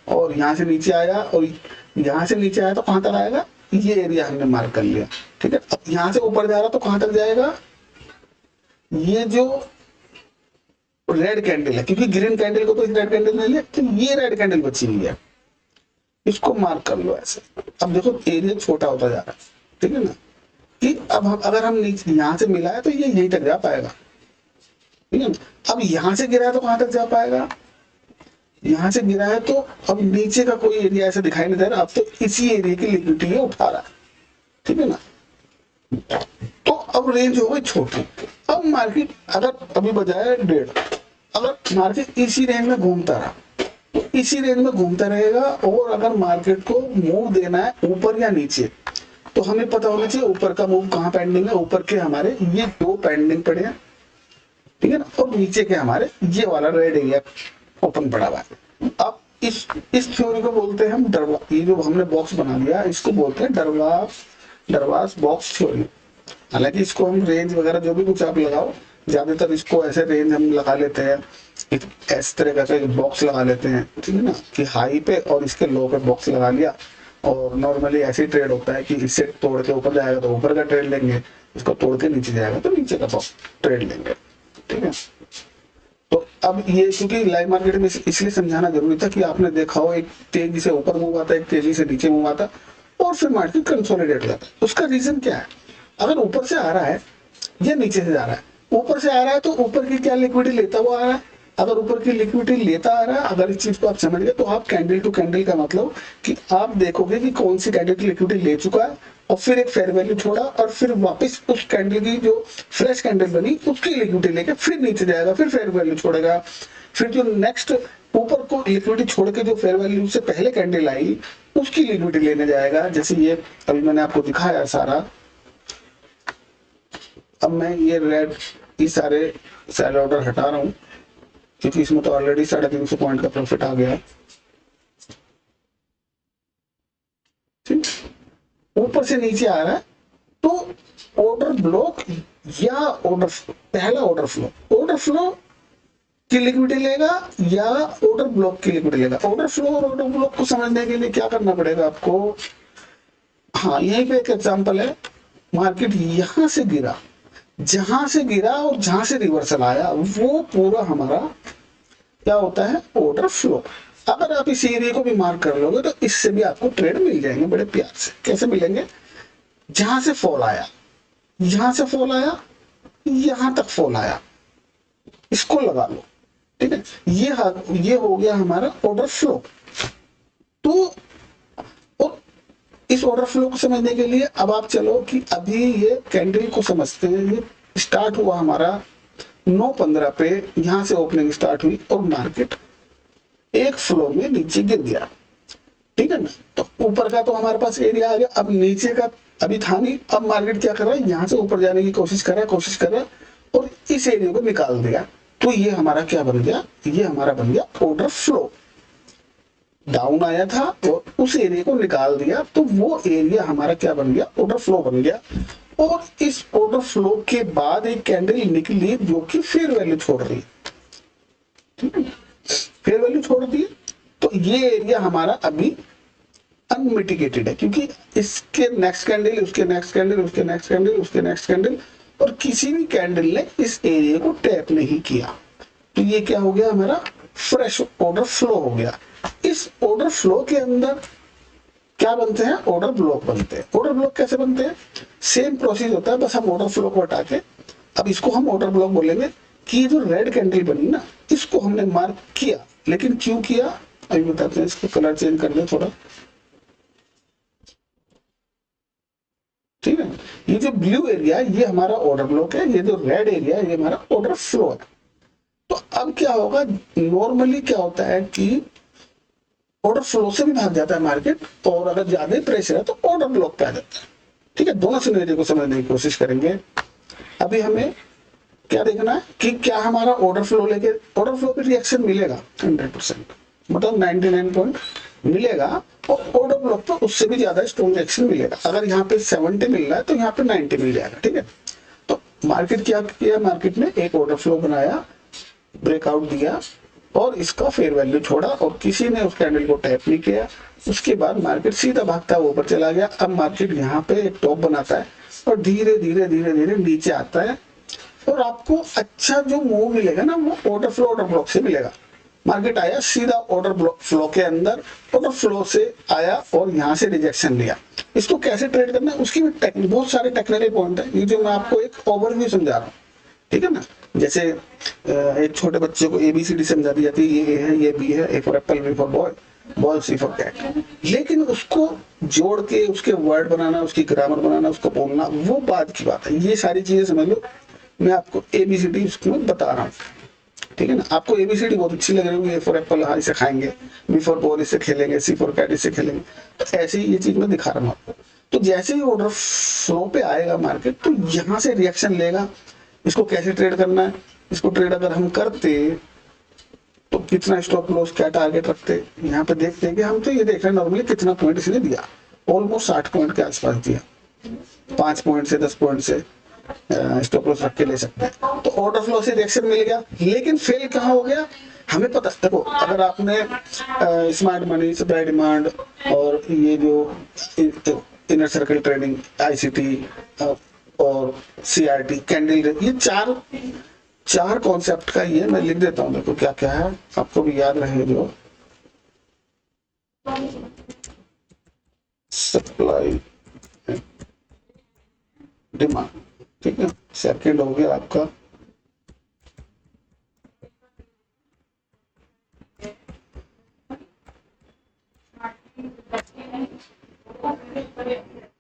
और यहाँ से नीचे आया, और यहाँ से नीचे आया तो कहाँ तक आएगा, ये एरिया हमने मार्क कर लिया, ठीक है। अब यहाँ से ऊपर जा रहा तो कहाँ तक जाएगा, ये जो रेड कैंडल है, क्योंकि ग्रीन कैंडल को तो इस रेड कैंडल ने लिया, तो ये रेड कैंडल बची हुई है, इसको मार्क कर लो ऐसे। अब देखो एरिया छोटा होता जा रहा है, ठीक है ना, कि अब हम अगर हम नीचे यहाँ से मिला है तो ये यहीं तक जा पाएगा, ठीक है ना। अब यहाँ से गिरा है तो कहाँ तक जा पाएगा, यहाँ से गिरा है तो अब नीचे का कोई एरिया ऐसा दिखाई नहीं दे रहा, अब तो इसी एरिया की लिक्विडिटी ये उठा रहा है, ठीक है ना। तो अब रेंज हो गई छोटी। अब मार्केट अगर अभी बजाय 1.5, अगर मार्केट इसी रेंज में घूमता रहा तो इसी रेंज में घूमता रहेगा, और अगर मार्केट को मूव देना है ऊपर या नीचे तो हमें पता होना चाहिए ऊपर का मूव कहाँ पेंडिंग है। ऊपर के हमारे ये 2 पेंडिंग पड़े हैं, ठीक है ना, और नीचे के हमारे ये वाला रेड एरिया ओपन पड़ा हुआ है। अब इस थ्योरी को बोलते हैं हम डरवास, ये जो हमने बॉक्स बना लिया इसको बोलते हैं डरवास बॉक्स थ्योरी। हालांकि इसको हम रेंज वगैरह जो भी कुछ आप लगाओ, ज्यादातर इसको ऐसे रेंज हम लगा लेते हैं, इस तरह का बॉक्स लगा लेते हैं, ठीक है ना, कि हाई पे और इसके लो पे बॉक्स लगा लिया, और नॉर्मली ऐसे ही ट्रेड होता है कि इससे तोड़ के ऊपर जाएगा तो ऊपर का ट्रेड लेंगे, इसको तोड़ के नीचे जाएगा तो नीचे का ट्रेड लेंगे, ठीक है। तो अब ये क्योंकि लाइव मार्केट में इसलिए समझाना जरूरी था कि आपने देखा हो एक तेजी से ऊपर मूव आता है, एक तेजी से नीचे मूव आता है, और फिर मार्केट कंसोलिडेट हो जाता है। उसका रीजन क्या है, अगर ऊपर से आ रहा है या नीचे से जा रहा है, ऊपर से आ रहा है तो ऊपर की क्या लिक्विडिटी लेता हुआ आ रहा है, अगर ऊपर की लिक्विडिटी लेता आ रहा है, अगर इस चीज को आप समझ गए तो आप कैंडल टू कैंडल का मतलब कि आप देखोगे कि कौन सी कैंडल की लिक्विडिटी ले चुका है, और फिर एक फेयर वैल्यू छोड़ा, और फिर वापस उस कैंडल की जो फ्रेश कैंडल बनी उसकी लिक्विडिटी लेके फिर नीचे जाएगा, फिर फेयर वैल्यू छोड़ेगा, फिर जो नेक्स्ट ऊपर को लिक्विडिटी छोड़ के जो फेयर वैल्यू से पहले कैंडल आई उसकी लिक्विडिटी लेने जाएगा। जैसे ये अभी मैंने आपको दिखाया सारा। अब मैं ये रेड ये सारे सेल ऑर्डर हटा रहा हूं क्योंकि इसमें तो ऑलरेडी 350 पॉइंट का प्रॉफिट आ गया, ठीक। ऊपर से नीचे आ रहा है तो ऑर्डर ब्लॉक या पहला ऑर्डर फ्लो की लिक्विडिटी लेगा या ऑर्डर ब्लॉक की लिक्विडिटी लेगा। ऑर्डर फ्लो और ऑर्डर ब्लॉक को समझने के लिए क्या करना पड़ेगा आपको, हाँ यहीं पे एक एग्जांपल है। मार्केट यहां से गिरा, जहां से गिरा और जहां से रिवर्सल आया वो पूरा हमारा क्या होता है, ऑर्डर फ्लो। अगर आप इस एरिया को भी मार्क कर लोगे तो इससे भी आपको ट्रेड मिल जाएंगे बड़े प्यार से। कैसे मिलेंगे, जहां से फॉल आया, यहां से फॉल आया, यहां तक फॉल आया, इसको लगा लो, ठीक है। ये हो गया हमारा ऑर्डर फ्लो। तो इस ऑर्डर फ्लो को समझने के लिए अब आप चलो कि अभी ये कैंडल को समझते हैं। ये स्टार्ट हुआ हमारा 9:15 पे, यहां से ओपनिंग स्टार्ट हुई और मार्केट एक फ्लो में नीचे गिर गया, ठीक है ना। तो ऊपर का तो हमारे पास एरिया आ गया, अब नीचे का अभी था नहीं। अब मार्केट क्या कर रहा है, यहां से ऊपर जाने की कोशिश कर रहा है और इस एरिया को निकाल दिया। तो ये हमारा क्या बन गया, ये हमारा बन गया ऑर्डर फ्लो। डाउन आया था और उस एरिया को निकाल दिया, तो वो एरिया हमारा क्या बन गया, ऑर्डर फ्लो बन गया। और इस ऑर्डर फ्लो के बाद एक कैंडल निकली जो कि फेयर वैल्यू छोड़ रही है, फेयर वैल्यू छोड़ दी। तो ये एरिया हमारा अभी अनमिटिगेटेड है क्योंकि इसके नेक्स्ट कैंडल, उसके नेक्स्ट कैंडल, उसके नेक्स्ट कैंडल, उसके नेक्स्ट कैंडल, और किसी भी कैंडल ने इस एरिया को टैप नहीं किया। तो ये क्या हो गया, हमारा फ्रेश ऑर्डर फ्लो हो गया। इस ऑर्डर फ्लो के अंदर क्या बनते हैं, ऑर्डर ब्लॉक बनते हैं। ऑर्डर ब्लॉक कैसे बनते हैं, सेम प्रोसेस होता है, बस हम ऑर्डर फ्लो को हटा के अब इसको हम ऑर्डर ब्लॉक बोलेंगे। कि जो रेड कैंडल बनी ना, इसको हमने मार्क किया, लेकिन क्यों किया अभी बताते हैं। इसको कलर चेंज कर दे थोड़ा, ठीक है। ये जो ब्लू एरिया ये हमारा ऑर्डर ब्लॉक है, ये जो रेड एरिया ये हमारा ऑर्डर फ्लो है। तो अब क्या होगा, नॉर्मली क्या होता है कि ऑर्डर फ्लो से भी भाग जाता है मार्केट, और अगर ज्यादा प्रेशर है तो ऑर्डर ब्लॉक पे आ जाता है, ठीक है। दोनों सिनेरियो को समझने की कोशिश करेंगे। अभी हमें क्या देखना है कि क्या हमारा ऑर्डर फ्लो लेके ऑर्डर फ्लो पे रिएक्शन मिलेगा 100%, मतलब 99 पॉइंट मिलेगा, और ऑर्डर ब्लॉक पे उससे भी ज्यादा स्ट्रॉन्ग रिएक्शन मिलेगा। अगर यहाँ पे 70 मिल रहा है तो यहाँ पे 90 मिल जाएगा, ठीक है। तो मार्केट क्या किया, मार्केट ने एक ऑर्डर फ्लो बनाया ब्रेकआउट दिया और इसका फेयर वैल्यू छोड़ा और किसी ने उस कैंडल को टैप नहीं किया, उसके बाद मार्केट सीधा भागता हुआ ऊपर चला गया। अब मार्केट यहाँ पे एक टॉप बनाता है और धीरे धीरे धीरे धीरे नीचे आता है और आपको अच्छा जो मूव मिलेगा ना वो ऑर्डर ब्लॉक से मिलेगा। मार्केट आया सीधा ऑर्डर फ्लो के अंदर, ऑर्डर फ्लो से आया और यहाँ से रिजेक्शन लिया। इसको कैसे ट्रेड करना है उसकी भी बहुत सारे टेक्निकल पॉइंट है, ये जो मैं आपको एक ओवरव्यू समझा रहा हूँ, ठीक है ना। जैसे एक छोटे बच्चे को ABCD समझा दी जाती है, ये A है, ये B है, A for apple, B for boy, boy C for cat, लेकिन उसको जोड़ के उसके वर्ड बनाना, उसकी ग्रामर बनाना, उसको बोलना वो बाद की बात है। ये सारी चीजें समझ लो, मैं आपको ABCD उसको बता रहा हूँ, ठीक है ना। आपको ABCD बहुत अच्छी लग रही होगी, A फॉर एप्पल, हाँ इसे खाएंगे, B फॉर बॉल इसे खेलेंगे, C फॉर कैट इसे खेलेंगे, तो ऐसे ही ये चीज मैं दिखा रहा हूँ आपको। तो जैसे ही ऑर्डर फ्लो पे आएगा मार्केट तो यहाँ से रिएक्शन लेगा। इसको कैसे ट्रेड करना है, इसको ट्रेड अगर हम करते तो कितना स्टॉप लॉस, क्या टारगेट रखते, यहाँ पे देखते हैं कि हम तो ये देख रहे हैं नॉर्मली कितना पॉइंट इसने दिया, ऑलमोस्ट 60 पॉइंट के आसपास दिया, 5 पॉइंट से 10 पॉइंट से स्टॉप लॉस रख के ले सकते हैं। तो ऑर्डर फ्लो से रिएक्शन मिल गया, लेकिन फेल कहाँ हो गया हमें पता। देखो अगर आपने स्मार्ट मनी, सप्लाई डिमांड और ये जो इनर सर्कल ट्रेडिंग, ICT और CRT कैंडल, ये चार कॉन्सेप्ट का ये मैं लिख देता हूँ, देखो क्या क्या है आपको भी याद रहे। जो सप्लाई डिमांड, ठीक है, सेकंड हो गया आपका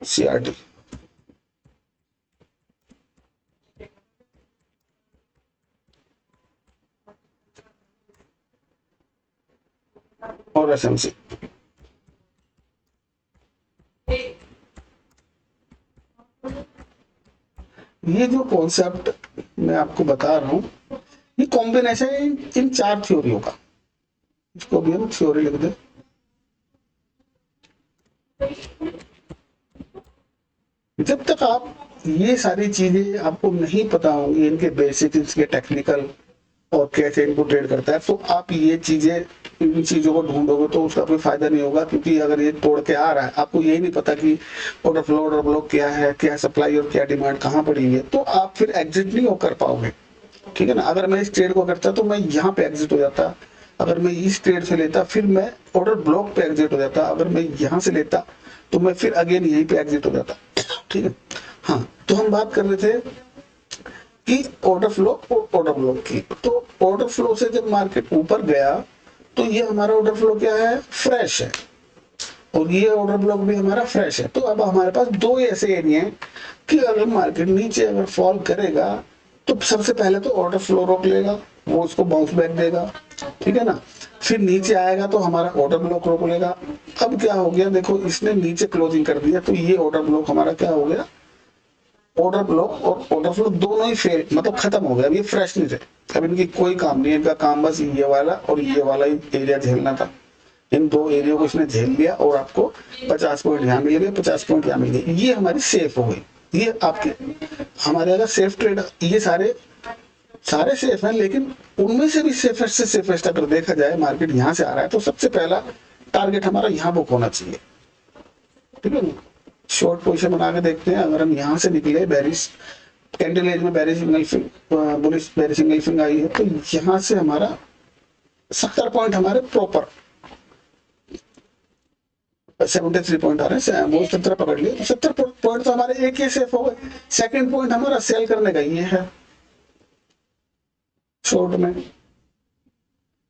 CRT और SMC। ये जो कॉन्सेप्ट मैं आपको बता रहा हूं ये कॉम्बिनेशन है इन 4 थ्योरियों का। इसको भी हम थ्योरी लिख दे। जब तक आप ये सारी चीजें आपको नहीं पता होंगी, इनके बेसिक, इसके टेक्निकल और कैसे इनको ट्रेड करता है, तो आप ये चीजें, इन चीजों को ढूंढोगे तो उसका कोई फायदा नहीं होगा। क्योंकि अगर ये तोड़ के आ रहा है, आपको यही नहीं पता कि ऑर्डर फ्लो, ऑर्डर ब्लॉक क्या है, क्या सप्लाई और क्या डिमांड कहाँ पड़ी है, तो आप फिर एग्जिट नहीं कर पाओगे, ठीक है ना। अगर मैं इस ट्रेड को करता तो मैं यहाँ पे एग्जिट हो जाता, अगर मैं इस ट्रेड से लेता फिर मैं ऑर्डर ब्लॉक पे एग्जिट हो जाता, अगर मैं यहाँ से लेता तो मैं फिर अगेन यहीं पे एग्जिट हो जाता, ठीक है। हाँ, तो हम बात कर रहे थे कि ऑर्डर फ्लो और ऑर्डर ब्लॉक की। तो ऑर्डर फ्लो से जब मार्केट ऊपर गया तो ये हमारा ऑर्डर फ्लो क्या है, फ्रेश है, और ये ऑर्डर ब्लॉक भी हमारा फ्रेश है। तो अब हमारे पास दो ऐसे एरिया हैं कि अगर मार्केट नीचे अगर फॉल करेगा तो सबसे पहले तो ऑर्डर फ्लो रोक लेगा, वो उसको बाउंस बैक देगा, ठीक है ना। फिर नीचे आएगा तो हमारा ऑर्डर ब्लॉक रोक लेगा। अब क्या हो गया, देखो इसने नीचे क्लोजिंग कर दिया तो ये ऑर्डर ब्लॉक हमारा क्या हो गया, ऑर्डर ब्लॉक और ऑर्डर फ्लो दोनों ही फेल, मतलब खत्म हो गया। अब ये फ्रेश नहीं थे, अब इनकी कोई काम नहीं है, इनका काम बस ये वाला और ये वाला ही एरिया झेलना था। इन दो एरिया को इसने झेल लिया और आपको 50 पॉइंट यहाँ मिल गए, 50 पॉइंट यहाँ मिल गए, ये हमारी सेफ हो गई। ये आपके हमारे अगर सेफ ट्रेड, ये सारे सेफ हैं, लेकिन उनमें से भी सेफेस्ट से सेफेस्ट अगर देखा जाए, मार्केट यहाँ से आ रहा है तो सबसे पहला टारगेट हमारा यहाँ बुक होना चाहिए, ठीक है ना। शॉर्ट पोजीशन बना के देखते हैं, अगर हम यहाँ से निकले, बेरिश कैंडल एज में bearish engulfing, bullish bearish engulfing आई है, तो यहाँ से हमारा 70 पॉइंट हमारे प्रॉपर 73 पॉइंट आ रहे हैं, वो 70 पकड़ लिए, 70 पॉइंट तो हमारे एक ही सेफ हो गए। सेकंड पॉइंट हमारा सेल करने का ये है शॉर्ट में,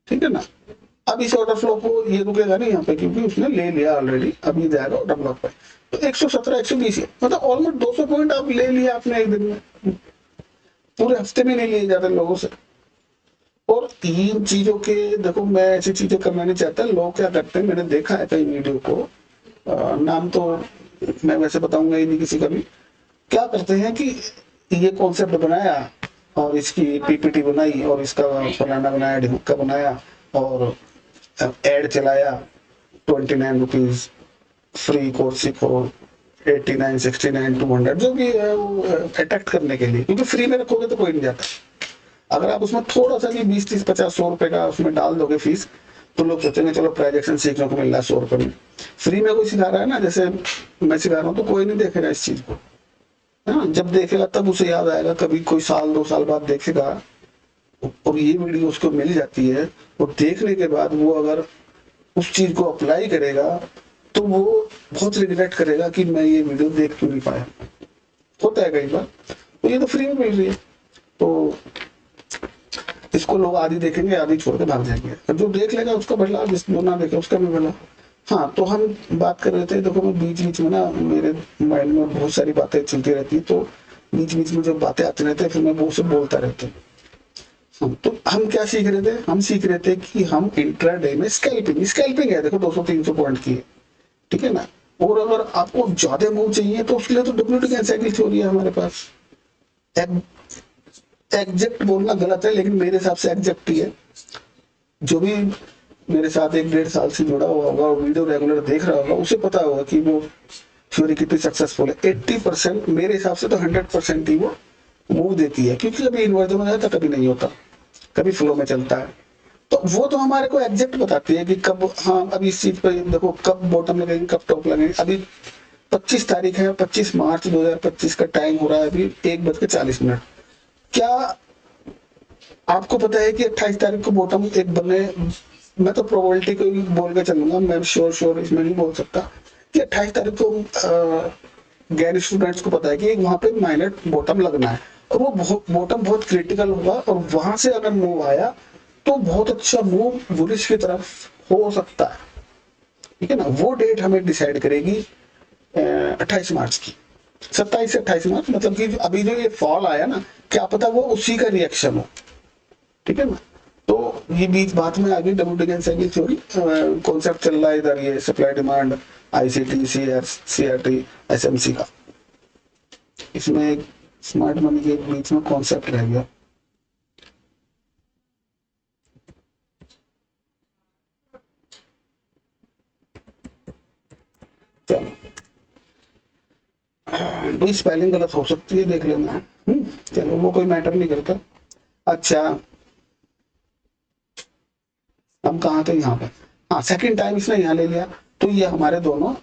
ठीक है ना। अब इस ऑर्डर फ्लो को ये रुकेगा नहीं यहाँ पे, क्योंकि उसने ले लिया ऑलरेडी, अब ये जाएगा ऑर्डर ब्लॉक पे। तो 117 120 मतलब ऑलमोस्ट 200 पॉइंट आप ले लिया आपने एक दिन में, पूरे हफ्ते में नहीं लिए जाते लोगों से। और इन चीजों के, देखो मैं ऐसी चीजें करना नहीं चाहता, लोग क्या करते हैं, मैंने देखा है कई वीडियो को, नाम तो मैं वैसे बताऊंगा ही नहीं किसी का भी, क्या करते हैं कि ये कॉन्सेप्ट बनाया और इसकी PPT बनाई और इसका फलाना बनाया, ढिमक्का बनाया और एड चलाया, 29 रुपीज फ्री कोर्स सीखो, 89 69 200 जो भी है वो अट्रैक्ट करने के लिए, क्योंकि फ्री में रखोगे तो कोई नहीं जाता। अगर आप उसमें थोड़ा सा भी 20, 30, 50, 100 रुपए का उसमें डाल दोगे फीस, तो लोग सोचेंगे चलो प्राइजेक्शन सीखने को मिल रहा है 100 रुपए में। फ्री में कोई सिखा रहा है ना, जैसे मैं सिखा रहा हूँ, तो कोई नहीं देखेगा इस चीज को। हाँ, जब देखेगा तब उसे याद आएगा, कभी कोई साल 2 साल बाद देखेगा और ये वीडियो उसको मिल जाती है, और देखने के बाद वो अगर उस चीज को अप्लाई करेगा तो वो बहुत रिग्रेट करेगा कि मैं ये वीडियो देख क्यों नहीं पाया। होता है कई बार। तो ये तो फ्री में मिल रही है, तो इसको लोग आधी देखेंगे, आधी छोड़ के भाग जाएंगे। जो देख लेगा उसका भला, जो ना देखे उसका भी भला। हाँ, तो हम बात कर रहे थे, देखो मैं बीच बीच में ना मेरे माइंड में बहुत सारी बातें चलती रहती, तो बीच बीच में जब बातें आती रहती है फिर मैं वो सब बोलता रहता हूँ। तो हम क्या सीख रहे थे, हम सीख रहे थे कि हम इंट्राडे में स्कैल्पिंग है, देखो 200-300 पॉइंट की है, ठीक है ना। और अगर आपको ज्यादा मूव चाहिए तो उसके लिए तो डब्ल्यूटी कैंसिल थ्योरी है हमारे पास। एग्जैक्ट बोलना गलत है, लेकिन मेरे हिसाब से एग्जैक्ट ही है। जो भी मेरे साथ 1-1.5 साल से जुड़ा हुआ होगा और वीडियो रेगुलर देख रहा होगा, उसे पता होगा कि वो थ्योरी कितनी सक्सेसफुल है। 80% मेरे हिसाब से तो 100% ही वो मूव देती है, क्योंकि कभी इन्वर्जन हो जाता, कभी नहीं होता, कभी फ्लो में चलता है। तो वो तो हमारे को एग्जैक्ट बताती है कि कब, हाँ अब इस चीज पर देखो कब बॉटम लगेगी, कब टॉप लगेगी। अभी 25 तारीख है, 25 मार्च 2025 का टाइम हो रहा है अभी 1:40। क्या आपको पता है कि 28 तारीख को बॉटम एक बनने, मैं तो प्रोबेबिलिटी को भी बोल के चलूंगा, मैं श्योर इसमें नहीं बोल सकता कि 28 तारीख को गैर स्टूडेंट्स को पता है कि वहां पे माइनर बॉटम लगना है, और वो बॉटम बहुत क्रिटिकल होगा, और वहां से अगर मूव आया तो बहुत अच्छा मूव बुलिश की तरफ हो सकता है, ठीक है ना। वो डेट हमें डिसाइड करेगी 28 मार्च की, 27 से 28 मार्च, मतलब कि अभी जो ये फॉल आया ना, क्या पता वो उसी का रिएक्शन हो, ठीक है ना। तो ये बीच बात में आगे डब्ल्यूटी साइकिल थ्योरी कॉन्सेप्ट चल रहा है इधर, ये supply demand, ICT, CRT, SMC का, इसमें एक स्मार्ट मनी के बीच में कॉन्सेप्ट रह गया। चलो, भाई स्पेलिंग गलत हो सकती है, देख लेना। चलो वो कोई मैटर नहीं करता। अच्छा, हम कहा थे, यहाँ पे। हाँ, सेकंड टाइम इसने यहाँ ले लिया, तो ये हमारे दोनों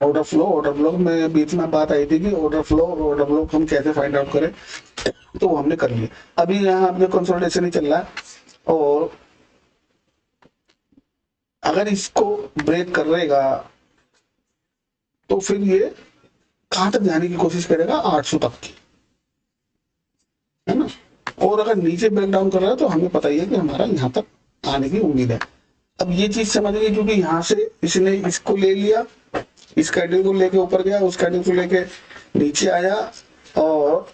ऑर्डर फ्लो में बीच में बात आई थी कि ऑर्डर फ्लो हम कैसे फाइंड आउट करें, तो वो हमने कर लिया। अभी यहाँ अपने कंसोलिडेशन ही चल रहा है, और अगर इसको ब्रेक करेगा तो फिर ये कहां तक जाने की कोशिश करेगा, 800 तक की, है ना। और अगर नीचे ब्रेक डाउन कर रहा है तो हमें पता ही है कि हमारा यहाँ तक आने की उम्मीद है। अब ये चीज समझिए, क्योंकि यहाँ से इसने इसको ले लिया, इस कैंडल को लेके ऊपर गया, उस कैंडल को लेके नीचे आया, और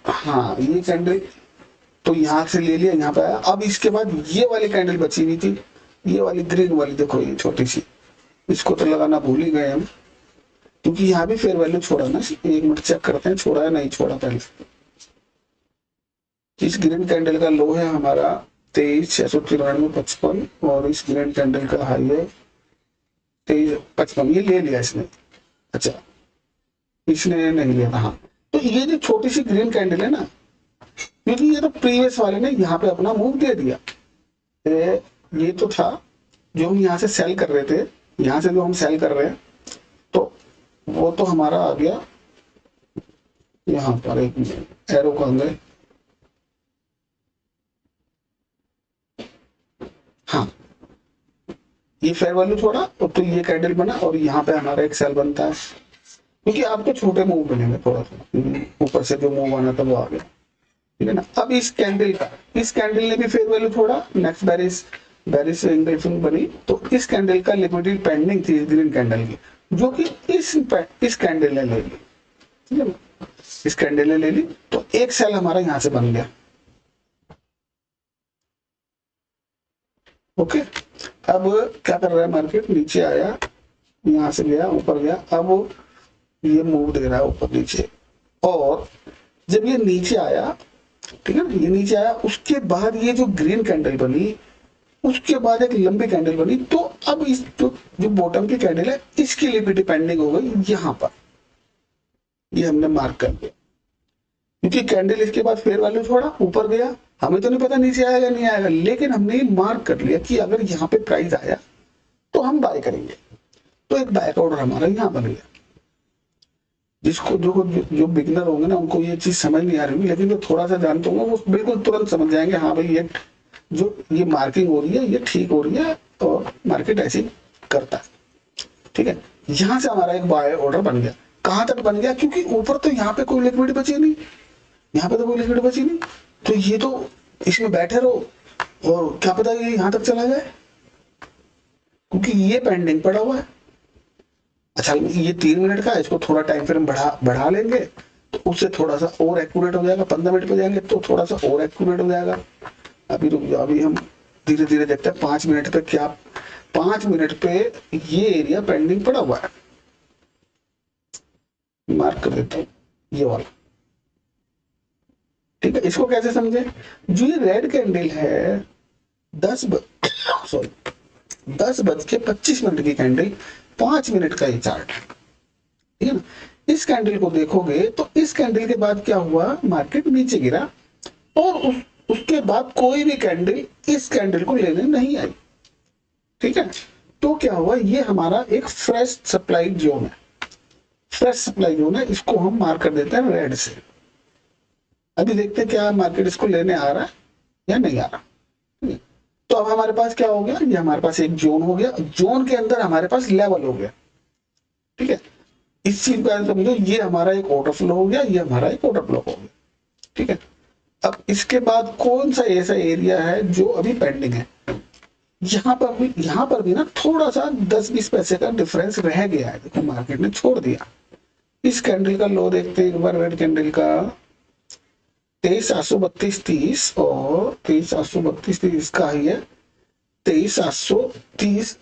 हाँ ये कैंडल तो यहाँ से ले लिया, यहाँ पे आया। अब इसके बाद ये वाली कैंडल बची हुई थी, ये वाली ग्रीन वाली, देखो ये छोटी सी, इसको तो लगाना भूल ही गए हम, क्योंकि यहाँ भी फेयर वैल्यू छोड़ा ना। एक मिनट चेक करते हैं, छोड़ा है नहीं छोड़ा पहले। इस ग्रीन कैंडल का लो है हमारा 23,693.55, और इस ग्रीन कैंडल का हाई है 23,55। ये ले लिया इसने, अच्छा इसने नहीं लिया था। हाँ, तो ये जो छोटी सी ग्रीन कैंडल है ना, क्योंकि ये तो प्रीवियस वाले ने यहाँ पे अपना मूव दे दिया, ये तो था जो हम यहाँ से सेल कर रहे थे, यहाँ से जो हम सेल कर रहे हैं, तो वो तो हमारा आ गया यहाँ पर, एक मिनट एरो का अंदर, हाँ ये फेयर वैल्यू छोड़ा, तो ये कैंडल बना, और यहाँ पे हमारा एक सेल बनता है, क्योंकि आपको छोटे मूव बनेंगे, थोड़ा सा ऊपर से जो मूव आना था वो आ गया, ठीक है ना। अब इस कैंडल ने भी फेयर वैल्यू छोड़ा, नेक्स्ट बेरिश इंगल्फिंग बनी, तो इस कैंडल का लिक्विडिटी पेंडिंग थी इस ग्रीन कैंडल की, जो कि इस कैंडल ने ले ली, ठीक है ना। इस कैंडल ने ले ली, तो एक सेल हमारा यहां से बन गया, ओके। अब क्या कर रहा है मार्केट, नीचे आया, यहां से गया, ऊपर गया, अब ये मूव दे रहा है ऊपर नीचे, और जब ये नीचे आया, ठीक है ना, ये नीचे आया, उसके बाद ये जो ग्रीन कैंडल बनी, उसके बाद एक लंबी कैंडल बनी, तो अब इस जो बॉटम की कैंडल है, इसकी लिक्विडिटी पेंडिंग हो गई यहाँ पर, ये हमने मार्क कर दिया। क्योंकि कैंडल इसके बाद फेयर वैल्यू थोड़ा ऊपर गया, हमें तो नहीं पता नीचे आएगा नहीं आएगा, लेकिन हमने मार्क कर लिया कि अगर यहाँ पे प्राइस आया तो हम बाय करेंगे। तो एक बाय ऑर्डर हमारा यहाँ बन गया। जिसको जो बिगनर होंगे ना, उनको ये चीज समझ नहीं आ रही होगी, लेकिन जो थोड़ा सा जानते होंगे वो बिल्कुल तुरंत समझ जाएंगे, हाँ भाई ये जो ये मार्किंग हो रही है ये ठीक हो रही है और मार्केट ऐसे करता है। ठीक है, यहां से हमारा एक बाय ऑर्डर बन गया। कहां तक बन गया? क्योंकि ऊपर तो यहाँ पे कोई लिक्विडिटी बची नहीं, यहाँ पे तो कोई लिक्विडिटी बची नहीं, तो ये तो इसमें बैठे रहो और क्या पता ये यहां तक चला जाए, क्योंकि ये पेंडिंग पड़ा हुआ है। अच्छा, ये 3 मिनट का है, इसको थोड़ा टाइम फ्रेम बढ़ा लेंगे तो उससे थोड़ा सा और एक्यूरेट हो जाएगा। 15 मिनट पे जाएंगे तो थोड़ा सा और एक्यूरेट हो जाएगा। अभी रुक जाओ, अभी हम धीरे धीरे देखते हैं 5 मिनट पे क्या। 5 मिनट पे ये एरिया पेंडिंग पड़ा हुआ है, मार्क कर देता हूं ये वाला। ठीक है, इसको कैसे समझे? जो ये रेड कैंडल है 10:25 की कैंडल, 5 मिनट का ये चार्ट है, ठीक है ना। इस कैंडल को देखोगे तो इस कैंडल के बाद क्या हुआ, मार्केट नीचे गिरा और उसके बाद कोई भी कैंडल इस कैंडल को लेने नहीं आई। ठीक है, तो क्या हुआ, ये हमारा एक फ्रेश सप्लाई जोन है। फ्रेश सप्लाई जोन है, इसको हम मार्क कर देते हैं रेड से। अभी देखते हैं क्या मार्केट इसको लेने आ रहा है या नहीं आ रहा। तो अब हमारे पास क्या हो गया, ये हमारे पास एक जोन हो गया, जोन के अंदर हमारे पास लेवल हो गया। ठीक है, इस चीज को समझो, ये हमारा एक ऑर्डर फ्लो हो गया, ये हमारा एक ऑर्डर ब्लॉक हो गया। ठीक है, अब इसके बाद कौन सा ऐसा एरिया है जो अभी पेंडिंग है? यहाँ पर भी ना थोड़ा सा 10-20 पैसे का डिफरेंस रह गया है। देखो मार्केट ने छोड़ दिया। इस कैंडल का लो देखते हैं एक बार, रेड कैंडल का 23,832.30 और 23,832.30 का ही है 23,830।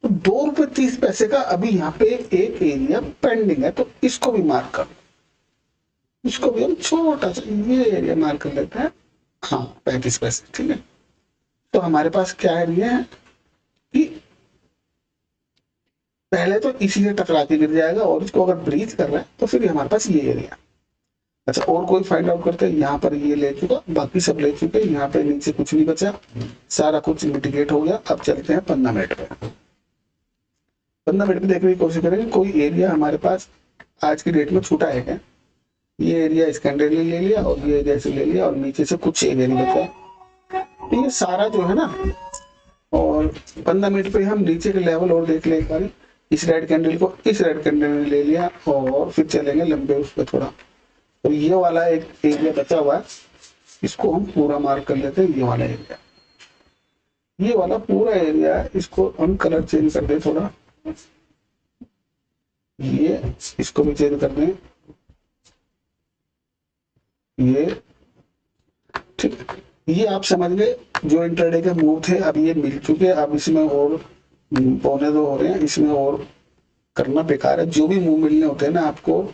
तो ₹2.30 का अभी यहाँ पे एक एरिया पेंडिंग है, तो इसको भी मार्क कर, इसको भी हम छोटा सा ये एरिया मार्क कर लेते हैं, हाँ 35 पैसे। ठीक है, तो हमारे पास क्या एरिया है कि पहले तो इसी से टकरा के गिर जाएगा और इसको अगर ब्रीच कर रहा है तो फिर हमारे पास ये एरिया। अच्छा, और कोई फाइंड आउट करते हैं? यहाँ पर ये ले चुका, बाकी सब ले चुके, यहाँ पे नीचे कुछ नहीं बचा, सारा कुछ मिटिगेट हो गया। अब चलते हैं 15 मिनट पे। 15 मिनट पे देखने की कोशिश करेंगे कोई एरिया हमारे पास आज की डेट में छूटा है क्या। ये एरिया इस कैंडल ने ले लिया और ये एरिया से ले लिया और नीचे से कुछ एरिया नहीं बचा। तो ये सारा जो है ना, और 15 मिनट पे हम नीचे के लेवल और देख ले एक बार। इस रेड कैंडल को इस रेड कैंडल ने ले लिया और फिर चलेंगे लंबे उस पर थोड़ा। तो ये वाला एक एरिया बचा हुआ है, इसको हम पूरा मार्क कर लेते हैं। ये वाला एरिया, ये वाला पूरा एरिया है, इसको हम कलर चेंज कर दें थोड़ा, ये इसको भी चेंज कर दें ये। ठीक, ये आप समझ गए जो इंटरडे के मूव थे, अब ये मिल चुके। अब इसमें और पौने 2 हो रहे हैं, इसमें और करना बेकार है। जो भी मूव मिलने होते हैं ना आपको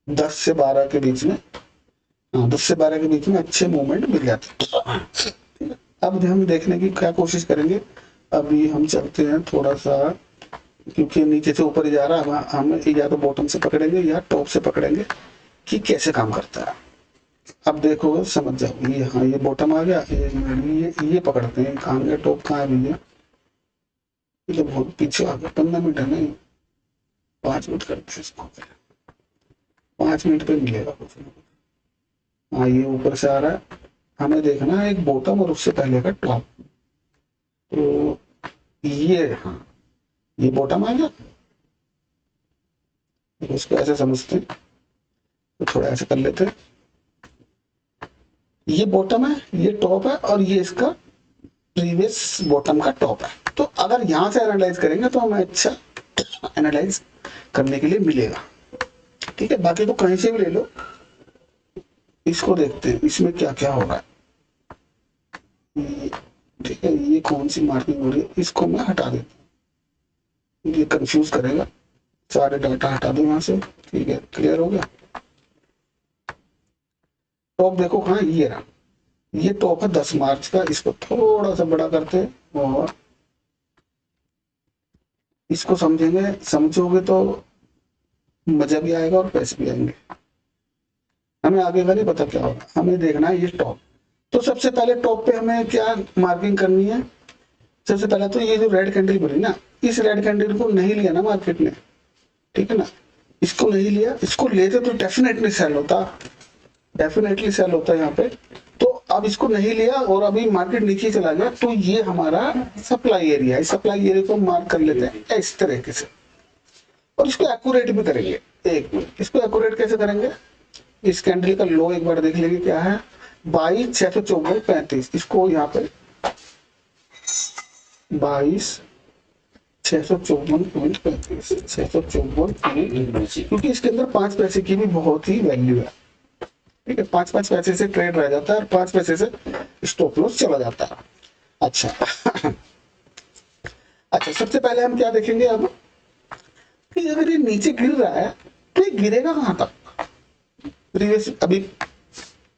10 से 12 के बीच में, 10 से 12 के बीच में अच्छे मूवमेंट मिल जाते हैं। अब हम देखने की क्या कोशिश करेंगे। अभी हम चलते हैं थोड़ा सा, क्योंकि नीचे से ऊपर जा रहा है, हम या तो बॉटम से पकड़ेंगे या टॉप से पकड़ेंगे कि कैसे काम करता है। अब देखो समझ जाओ, ये हाँ ये बॉटम आ गया, ये पकड़ते हैं। कहाँ गया टॉप, कहाँ है भैया? ये तो बहुत पीछे आ गया। 15 मिनट है नहीं, 5 मिनट करते हैं इसको, 5 मिनट पे मिलेगा कुछ। हाँ ये ऊपर से आ रहा है, हमें देखना है एक बॉटम और उससे पहले का टॉप। तो ये हाँ ये बॉटम आ गया, इसको ऐसे समझते हैं, तो थोड़ा ऐसे कर लेते हैं। ये बॉटम है, ये टॉप है और ये इसका प्रीवियस बॉटम का टॉप है। तो अगर यहां से एनालाइज करेंगे तो हमें अच्छा एनालाइज करने के लिए मिलेगा। ठीक है, बाकी तो कहीं से भी ले लो। इसको देखते हैं इसमें क्या क्या हो रहा है। ठीक है, ये कौन सी मार्किंग हो रही है, इसको मैं हटा देता हूँ, ये कंफ्यूज करेगा। सारे डाटा हटा दो वहां से। ठीक है, क्लियर हो गया। टॉप देखो हाँ ये रहा, ये टॉप है 10 मार्च का। इसको थोड़ा सा बड़ा करते हैं और इसको समझेंगे, समझोगे तो मजा भी आएगा और पैसे भी आएंगे। हमें आगे का नहीं पता क्या होगा, हमें देखना है ये टॉप। तो सबसे पहले टॉप पे हमें क्या मार्किंग करनी है, सबसे पहले तो ये जो रेड कैंडल बनी ना, इस रेड कैंडल को नहीं लिया ना मार्केट ने, ठीक है ना, इसको नहीं लिया, इसको लेते तो डेफिनेटली सेल होता, डेफिनेटली सेल होता यहाँ पे। तो अब इसको नहीं लिया और अभी मार्केट नीचे चला गया, तो ये हमारा सप्लाई एरिया है, सप्लाई एरिया को मार्क कर लेते हैं इस तरीके से, और इसको एक्यूरेट भी करेंगे। एक मिनट, इसको एक्यूरेट कैसे करेंगे, इस कैंडल का लो एक बार देख लेंगे क्या है, 22,654.35, इसको यहाँ पे 22,654.35, 654, क्योंकि इसके अंदर 5 पैसे की भी बहुत ही वैल्यू है, ठीक है, 5-5 पैसे से ट्रेड रह जाता है और 5 पैसे से स्टॉप लॉस चला जाता है। अच्छा अच्छा, सबसे पहले हम क्या देखेंगे अब कि अगर ये नीचे गिर रहा है तो ये गिरेगा कहां तक। प्रीवियस अभी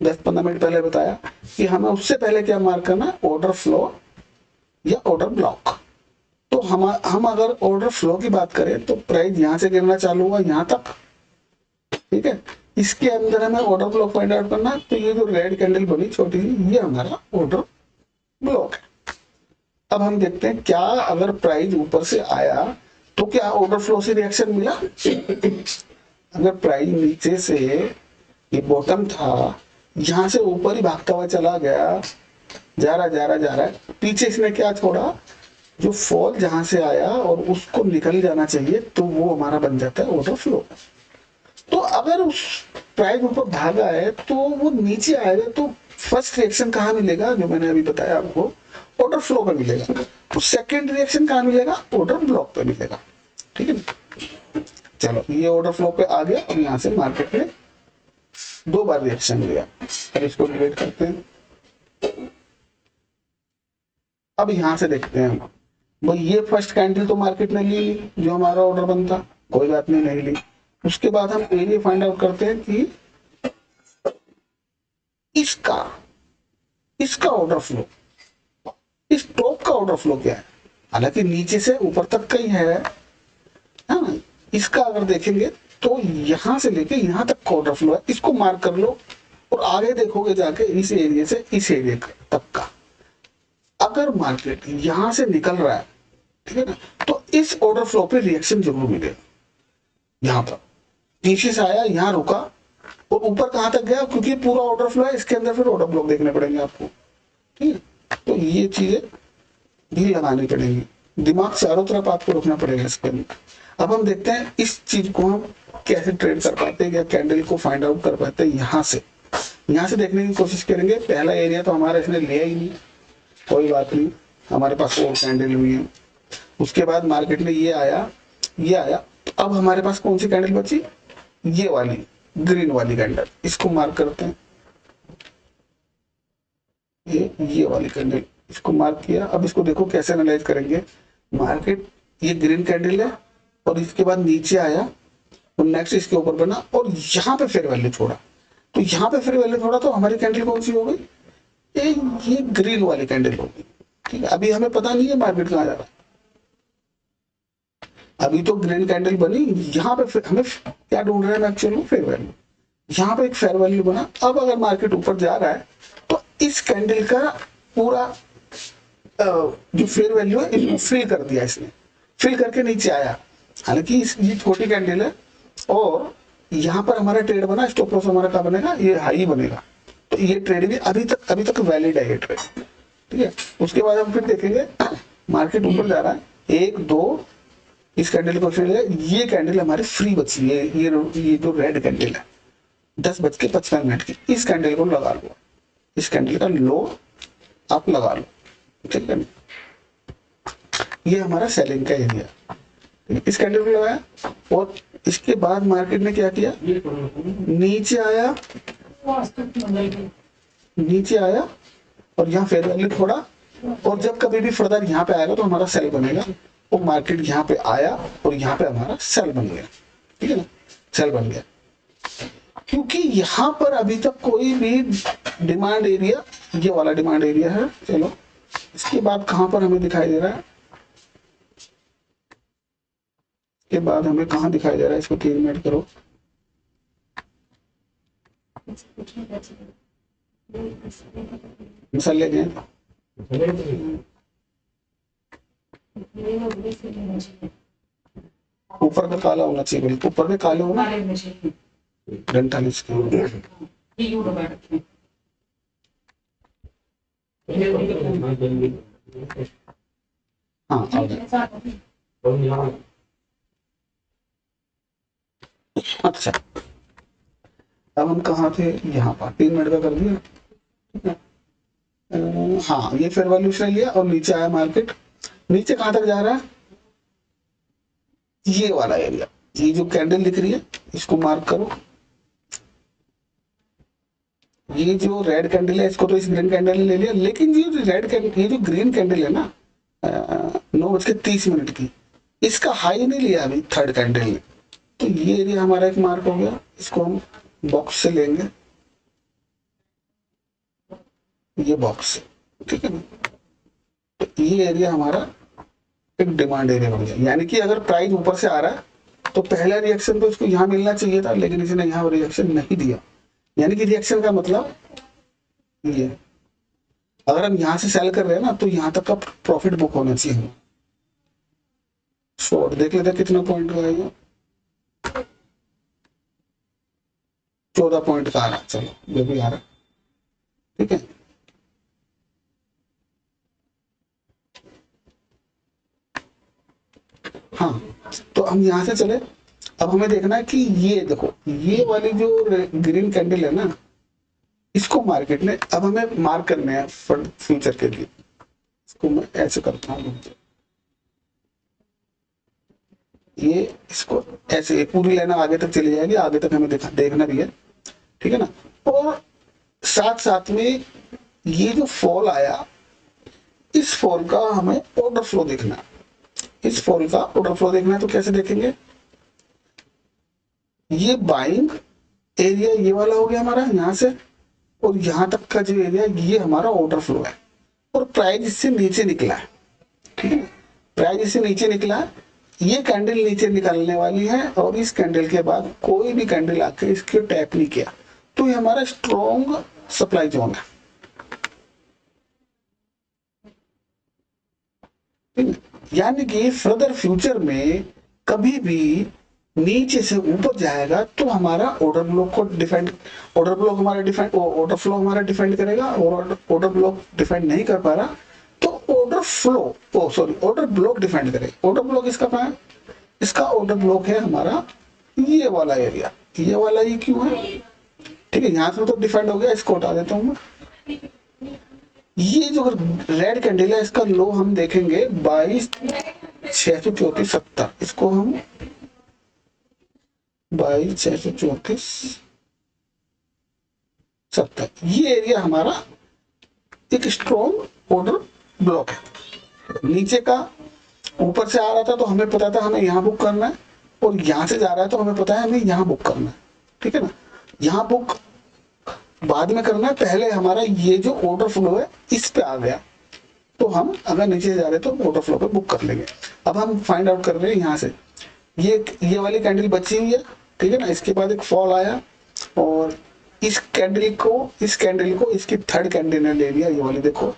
10-15 मिनट पहले बताया कि हमें उससे पहले क्या मार्क करना, ऑर्डर फ्लो या ऑर्डर ब्लॉक। तो हम अगर ऑर्डर फ्लो की बात करें तो प्राइस यहां से गिरना चालू हुआ यहां तक, ठीक है, इसके अंदर हमें ऑर्डर ब्लॉक फाइंड आउट करना है। तो ये जो रेड कैंडल बनी छोटी सी, ये हमारा ऑर्डर ब्लॉक है। अब हम देखते हैं क्या अगर प्राइस ऊपर से आया तो क्या ऑर्डर फ्लो से रिएक्शन मिला। अगर प्राइस नीचे से, ये बॉटम था, यहां से ऊपर ही भागता हुआ चला गया, जा रहा है, पीछे इसने क्या छोड़ा, जो फॉल जहां से आया और उसको निकल जाना चाहिए, तो वो हमारा बन जाता है ऑर्डर फ्लो। तो अगर उस प्राइस ऊपर भागा है तो वो नीचे आएगा, तो फर्स्ट रिएक्शन कहाँ मिलेगा, जो मैंने अभी बताया आपको, ऑर्डर फ्लो पे मिलेगा। तो सेकंड रिएक्शन कहाँ मिलेगा, ऑर्डर ब्लॉक पे मिलेगा, ठीक है। चलो, ये ऑर्डर फ्लो पे आ गया और यहाँ से मार्केट में 2 बार रिएक्शन लिया। अब इसको डिलीट करते हैं। अब यहां से देखते हैं हम, भाई ये फर्स्ट कैंडल तो मार्केट ने ली जो हमारा ऑर्डर बनता, कोई बात नहीं ली। उसके बाद हम एरिया फाइंड आउट करते हैं कि इसका ऑर्डर फ्लो, इस टॉप का ऑर्डर फ्लो क्या है। हालांकि नीचे से ऊपर तक का ही है ना, इसका अगर देखेंगे तो यहां से लेके यहां तक का ऑर्डर फ्लो है, इसको मार्क कर लो और आगे देखोगे जाके इस एरिया से इस एरिया तक का। अगर मार्केट यहां से निकल रहा है, ठीक है ना, तो इस ऑर्डर फ्लो पे रिएक्शन जरूर मिलेगा। यहां पर नीचे से आया, यहां रुका और ऊपर कहां तक गया, क्योंकि पूरा ऑर्डर फ्लो है, इसके अंदर फिर ऑर्डर ब्लॉक देखने पड़ेंगे आपको, ठीक है। तो ये चीजें भी लगानी पड़ेंगी, दिमाग चारों तरफ आपको रखना पड़ेगा इसके अंदर। अब हम देखते हैं इस चीज को हम कैसे ट्रेड कर पाते हैं, या कैंडल को फाइंड आउट कर पाते हैं। यहां से देखने की कोशिश करेंगे। पहला एरिया तो हमारा इसने लिया ही नहीं, कोई बात नहीं, हमारे पास और कैंडल हुई है। उसके बाद मार्केट में ये आया, अब हमारे पास कौन सी कैंडल बची, ये वाली ग्रीन वाली कैंडल, इसको मार्क करते हैं। ये वाली कैंडल, इसको मार्क किया। अब इसको देखो कैसे एनालाइज करेंगे। मार्केट ये ग्रीन कैंडल है और इसके बाद नीचे आया और नेक्स्ट इसके ऊपर बना और यहाँ पे फेयर वैल्यू छोड़ा। तो यहाँ पे फेयर वैल्यू छोड़ा तो हमारी कैंडल कौन सी हो गई, ये ग्रीन वाली कैंडल होगी, ठीक है। अभी हमें पता नहीं है मार्केट कहाँ जा रहा है, अभी तो ग्रीन कैंडल बनी। यहाँ पे हमें क्या ढूंढ रहे हैं एक्चुअली, फेयर वैल्यू। यहाँ पे एक फेयर वैल्यू बना। अब अगर मार्केट ऊपर जा रहा है तो इस कैंडल का पूरा जो फेयर वैल्यू है इसको फिल कर दिया, इसने फिल करके नीचे आया। हालांकि ये छोटी कैंडल है और यहाँ पर हमारा ट्रेड बना, स्टॉप लॉस हमारा क्या बनेगा, ये हाई बनेगा। तो ये ट्रेड भी अभी तक वैलिड है ये ट्रेड, ठीक है। उसके बाद हम फिर देखेंगे मार्केट ऊपर जा रहा है, 1 2 इस कैंडल को फिर ये कैंडल हमारी फ्री बची है, ये जो रेड कैंडल है 10:55 की, इस कैंडल को लगा लो, इस कैंडल का लो आप लगा लो, ठीक है। ये हमारा सेलिंग का एरिया, इस कैंडल को लगाया और इसके बाद मार्केट ने क्या किया, नीचे आया और यहाँ फेयर वैल्यू छोड़ा। और जब कभी भी फर्दर यहाँ पे आएगा तो हमारा सेल बनेगा। और मार्केट यहाँ पे आया और यहाँ पे हमारा सेल बन गया, ठीक है ना, सेल बन गया। क्योंकि यहाँ पर अभी तक कोई भी डिमांड एरिया, ये वाला डिमांड एरिया है। चलो इसके बाद कहां पर हमें दिखाई दे रहा है, इसके बाद हमें कहां दिखाई दे रहा है, इसको 3 मिनट करो। मसाले के ऊपर का काला होना चाहिए, बिल्कुल ऊपर में काले होना, डंठा इसके हाँ अच्छा। अब हम कहाँ थे, यहाँ पर 3 मिनट का कर दिया, ठीक है। हाँ ये फेयर वैल्यू से लिया और नीचे आया मार्केट। नीचे कहाँ तक जा रहा है, ये वाला एरिया, ये जो कैंडल दिख रही है इसको मार्क करो। ये जो रेड कैंडल है इसको तो इस ग्रीन कैंडल ने ले लिया, लेकिन ये जो रेड कैंडल, ये जो ग्रीन कैंडल है ना 9:30 की, इसका हाई नहीं लिया अभी थर्ड कैंडल ने, तो ये एरिया हमारा एक मार्क हो गया। इसको हम बॉक्स से लेंगे, ये बॉक्स, ठीक है ना। तो ये एरिया हमारा एक डिमांड एरिया बन गया, यानी कि अगर प्राइस ऊपर से आ रहा है तो पहला रिएक्शन तो इसको यहाँ मिलना चाहिए था, लेकिन इसने यहाँ रिएक्शन नहीं दिया। यानी कि रिएक्शन का मतलब ये, अगर हम यहाँ से सेल कर रहे हैं ना तो यहाँ तक का प्रॉफिट बुक होना चाहिए। शॉर्ट देख लेते हैं कितना पॉइंट का आएगा, 14 पॉइंट का आ रहा है, चलो ये भी आ रहा है, ठीक है। हाँ तो हम यहाँ से चले, अब हमें देखना है कि ये देखो, ये वाली जो ग्रीन कैंडल है ना, इसको मार्केट ने अब हमें मार्क करने हैं फ्यूचर के लिए। इसको मैं ऐसे करता हूँ, ये इसको ऐसे पूरी लाइन आगे तक चली जाएगी, आगे तक हमें देखना भी है, ठीक है ना। और साथ साथ में ये जो फॉल आया, इस फॉल का हमें ऑर्डर फ्लो देखना है। इस फॉल का ऑर्डर फ्लो देखना है तो कैसे देखेंगे, ये बाइंग एरिया ये वाला हो गया हमारा यहाँ से, और यहाँ तक का जो एरिया ये हमारा ऑर्डर फ्लो है, और प्राइस इससे नीचे निकला है, ठीक है। प्राइस इससे नीचे निकला है, ये कैंडल नीचे निकलने वाली है, और इस कैंडल के बाद कोई भी कैंडल आके इसके टैप नहीं किया, तो ये हमारा स्ट्रॉन्ग सप्लाई जोन है, ठीक है। यानी कि फर्दर फ्यूचर में कभी भी नीचे से ऊपर जाएगा तो हमारा ऑर्डर ब्लॉक को डिफेंड, ऑर्डर ब्लॉक हमारा डिफेंड, ऑर्डर फ्लो हमारा डिफेंड करेगा, और ऑर्डर ब्लॉक डिफेंड नहीं कर पा रहा तो order flow order block defend करेगा। ऑर्डर ब्लॉक इसका कहाँ है, इसका ऑर्डर ब्लॉक है हमारा ये वाला एरिया, ये वाला ही क्यों है, ठीक है। यहाँ से तो डिफेंड हो गया, इसको हटा देता हूँ मैं। ये जो रेड कैंडल है इसका लो हम देखेंगे 22,634.70, इसको हम 22,634.70, ये एरिया हमारा एक स्ट्रॉन्ग ऑर्डर ब्लॉक है। नीचे का ऊपर से आ रहा था तो हमें पता था हमें यहाँ बुक करना है, और यहाँ से जा रहा है तो हमें पता है हमें यहाँ बुक करना है, ठीक है ना। यहाँ बुक बाद में करना है, पहले हमारा ये जो ऑर्डर फ्लो है इस पे आ गया तो हम अगर नीचे जा रहे तो ऑर्डर फ्लो पे बुक कर लेंगे। अब हम फाइंड आउट कर रहे हैं यहाँ से, ये वाली कैंडल बची हुई है, ठीक है ना। इसके बाद एक फॉल आया और इस कैंडल को इसकी थर्ड कैंडल ने ले लिया, ये वाली देखो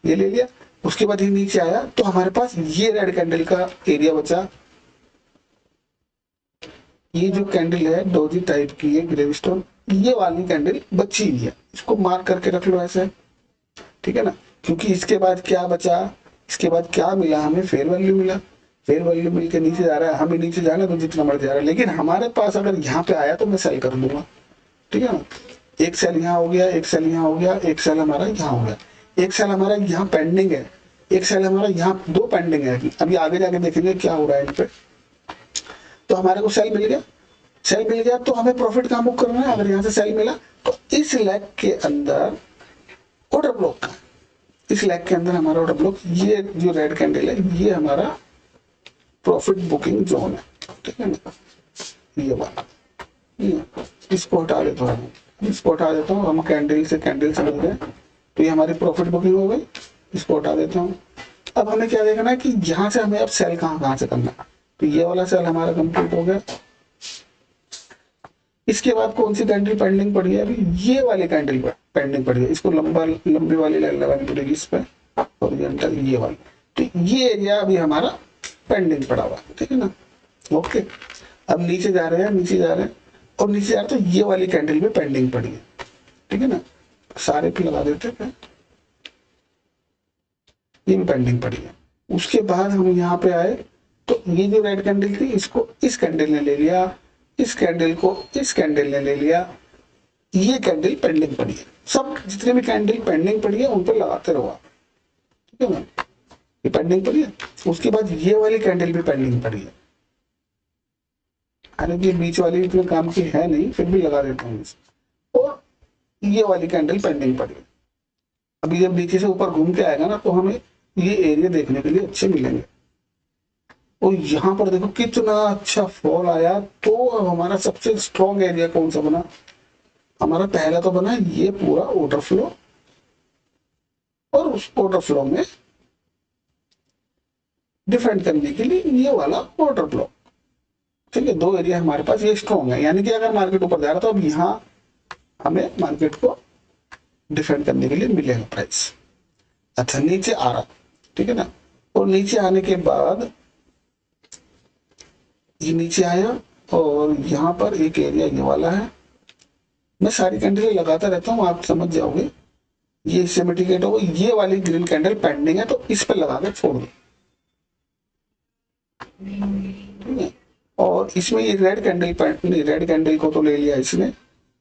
ये ले लिया। उसके बाद ये नीचे आया तो हमारे पास ये रेड कैंडल का एरिया बचा, ये जो कैंडल है डोजी टाइप की है ग्रेवस्टोन, ये वाली कैंडल बची हुई है, इसको मार्क करके रख लो ऐसे, ठीक है ना। क्योंकि इसके बाद क्या बचा, इसके बाद क्या मिला हमें, फेयर वैल्यू मिला, फेयर वैल्यू मिल के नीचे जा रहा है, हमें नीचे जाना तो जितना मर्जी जा रहा है, लेकिन हमारे पास अगर यहाँ पे आया तो मैं सेल कर दूंगा, ठीक है ना। एक सेल यहाँ हो गया, एक सेल यहाँ हो गया, एक सेल हमारा यहाँ हो गया, एक सेल हमारा यहाँ पेंडिंग है, एक सेल हमारा यहाँ, 2 पेंडिंग है अभी आगे जाके देखेंगे क्या हो रहा है इन पे। तो हमारे को सेल मिल गया, सेल मिल गया तो हमें प्रॉफिट कहाँ बुक करना है, अगर यहाँ से सेल मिला तो इस लेग के अंदर ऑर्डर ब्लॉक का, इस लेग के अंदर हमारा ऑर्डर ब्लॉक, ये जो रेड कैंडल है ये हमारा प्रॉफिट बुकिंग जोन है, ठीक है ना। ये वाला इसको हटा देता हूँ, इसको हटा देता हूँ, हम कैंडल से मिल गए तो ये हमारी प्रॉफिट बुकिंग हो गई, इसको हटा देता हूँ। अब हमें क्या देखना है कि यहाँ से हमें अब सेल कहाँ से करना है, तो ये वाला सेल हमारा कंप्लीट हो गया, इसके बाद कौन सी कैंडल पेंडिंग पड़ी है? अभी ये वाली कैंडल पेंडिंग पड़ी है, इसको लंबी वाली लाइन लगानी पड़ेगी इस पे, हॉरिजॉन्टल ये वाली। तो ये एरिया अभी हमारा पेंडिंग पड़ा हुआ है, ठीक है ना। ओके, अब नीचे जा रहे हैं, नीचे जा रहे हैं और नीचे जा रहे हैं, तो ये वाली कैंडल भी पेंडिंग पड़ी है, ठीक है ना। सारे पे लगा देते हैं, ये भी पेंडिंग पड़ी है। उसके बाद हम यहाँ पे आए तो ये जो रेड कैंडल थी, इसको इस कैंडल ने ले लिया, इस कैंडल को इस कैंडल ने ले लिया, ये कैंडल पेंडिंग पड़ी है। सब जितने भी कैंडल पेंडिंग पड़ी है उन पर लगाते रहो आप, ठीक है ना। ये पेंडिंग पड़ी है। उसके बाद ये वाली कैंडल भी पेंडिंग पड़ी है, हालांकि बीच वाली इतने काम की है नहीं, फिर भी लगा देता हूँ। और ये वाली कैंडल पेंडिंग पड़ी है। अभी जब नीचे से ऊपर घूम के आएगा ना, तो हमें ये एरिया देखने के लिए अच्छे मिलेंगे। और यहाँ पर देखो कितना अच्छा फॉल आया। तो अब हमारा सबसे स्ट्रॉन्ग एरिया कौन सा बना? हमारा पहला तो बना ये पूरा ऑर्डर फ्लो, और उस ऑर्डर फ्लो में डिफेंड करने के लिए ये वाला ऑर्डर फ्लो, ठीक है। दो एरिया हमारे पास ये स्ट्रॉन्ग है, यानी कि अगर मार्केट ऊपर जा रहा तो अब यहाँ हमें मार्केट को डिफेंड करने के लिए मिलेगा प्राइस। अच्छा, नीचे आ रहा, ठीक है ना। और नीचे आने के बाद ये नीचे आया और यहाँ पर एक एरिया ये वाला है। मैं सारी कैंडल लगाता रहता हूँ, आप समझ जाओगे। ये इससे मिटिगेट होगा। ये वाली ग्रीन कैंडल पेंडिंग है तो इस पर लगा के छोड़ दो, ठीक है। और इसमें ये रेड कैंडल को तो ले लिया इसने,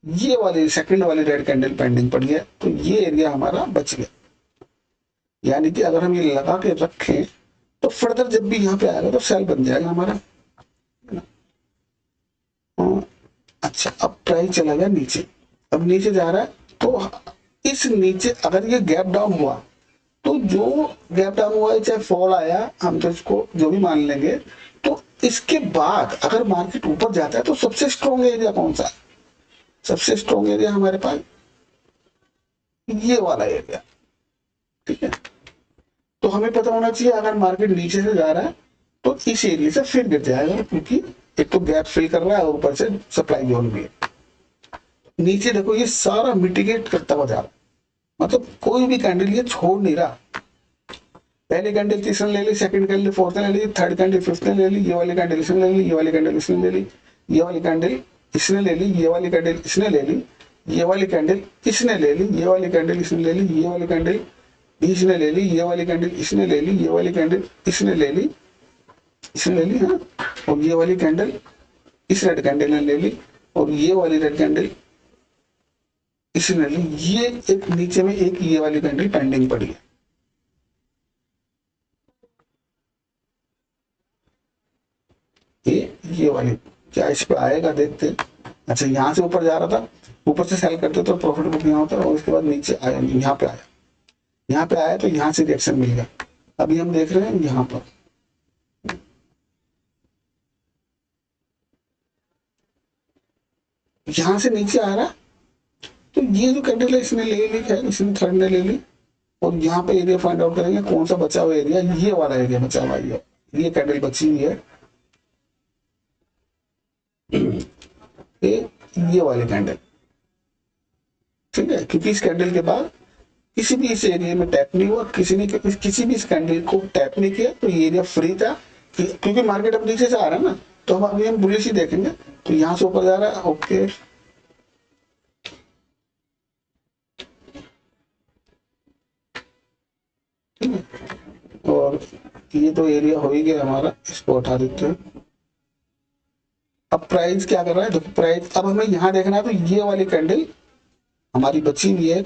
ये वाली सेकंड वाली रेड कैंडल पेंडिंग पड़ी है, तो ये एरिया हमारा बच गया। यानी कि अगर हम ये लगा के रखें तो फर्दर जब भी यहाँ पे आएगा तो सेल बन जाएगा हमारा। अच्छा, अब प्राइस चला गया नीचे। अब नीचे जा रहा है तो इस नीचे अगर ये गैप डाउन हुआ तो जो गैप डाउन हुआ है, चाहे फॉल आया, हम तो इसको जो भी मान लेंगे। तो इसके बाद अगर मार्केट ऊपर जाता है तो सबसे स्ट्रॉन्ग एरिया कौन सा है? सबसे स्ट्रॉन्ग एरिया हमारे पास ये वाला एरिया, ठीक है। तो हमें पता होना चाहिए अगर मार्केट नीचे से जा रहा है तो इस एरिया से फिर गिर जाएगा, क्योंकि एक तो गैप फिल कर रहा है और ऊपर से सप्लाई जोन भी है। नीचे देखो ये सारा मिटिगेट करता हुआ जा रहा है, मतलब कोई भी कैंडल ये छोड़ नहीं रहा। पहली कैंडल तीसरे ले ली, सेकंड कैंडल फोर्थ ने ले ली, थर्ड कैंडल फिफ्थ ने ले ली, ये वाली कैंडल इसने ले ली, ये वाली कैंडल इसने ले ली, ये वाली कैंडल इसने ले ली, ये वाली कैंडल इसने ले ली, ये वाली कैंडल इसने ले ली, ये वाली कैंडल इसने ले ली, ये वाली कैंडल इसने ले ली, ये वाली कैंडल इसने ले ली, ये वाली कैंडल इसने ले ली, इसने ले ली, हाँ। और ये वाली कैंडल इस रेड कैंडल ने ले ली, और ये वाली रेड कैंडल इसने ले ली। ये एक नीचे में एक ये वाली कैंडल पेंडिंग पड़ी है। ये वाली क्या इस पे आएगा, देखते हैं। अच्छा, यहाँ से ऊपर जा रहा था, ऊपर से सेल करते तो प्रॉफिट बुक यहाँ होता है, और उसके बाद नीचे आया, यहाँ पे आया, यहाँ पे आया तो यहाँ से रिएक्शन मिल गया। अभी हम देख रहे हैं यहाँ पर यहाँ से नीचे आ रहा, तो ये जो कैंडल है इसने ले ली है, इसने थर्ड ने ले ली। और यहाँ पे एरिया फाइंड आउट करेंगे कौन सा बचा हुआ एरिया, ये वाला एरिया बचा हुआ है, ये कैंडल बची हुई है, ये वाली कैंडल, ठीक है। क्योंकि इस कैंडल के बाद किसी भी इस एरिया में टैप नहीं हुआ, किसी भी इस कैंडल को टैप नहीं किया, तो ये एरिया फ्री था। क्योंकि मार्केट अब नीचे से आ रहा है ना, तो हम अभी हम बुलिश ही देखेंगे। तो यहाँ से ऊपर जा रहा है, ओके। और ये तो एरिया हो ही गया हमारा, इसको उठा देते हैं। अब प्राइस क्या कर रहा है, देखो प्राइस अब हमें यहाँ देखना है, तो ये वाली कैंडल हमारी बची हुई है,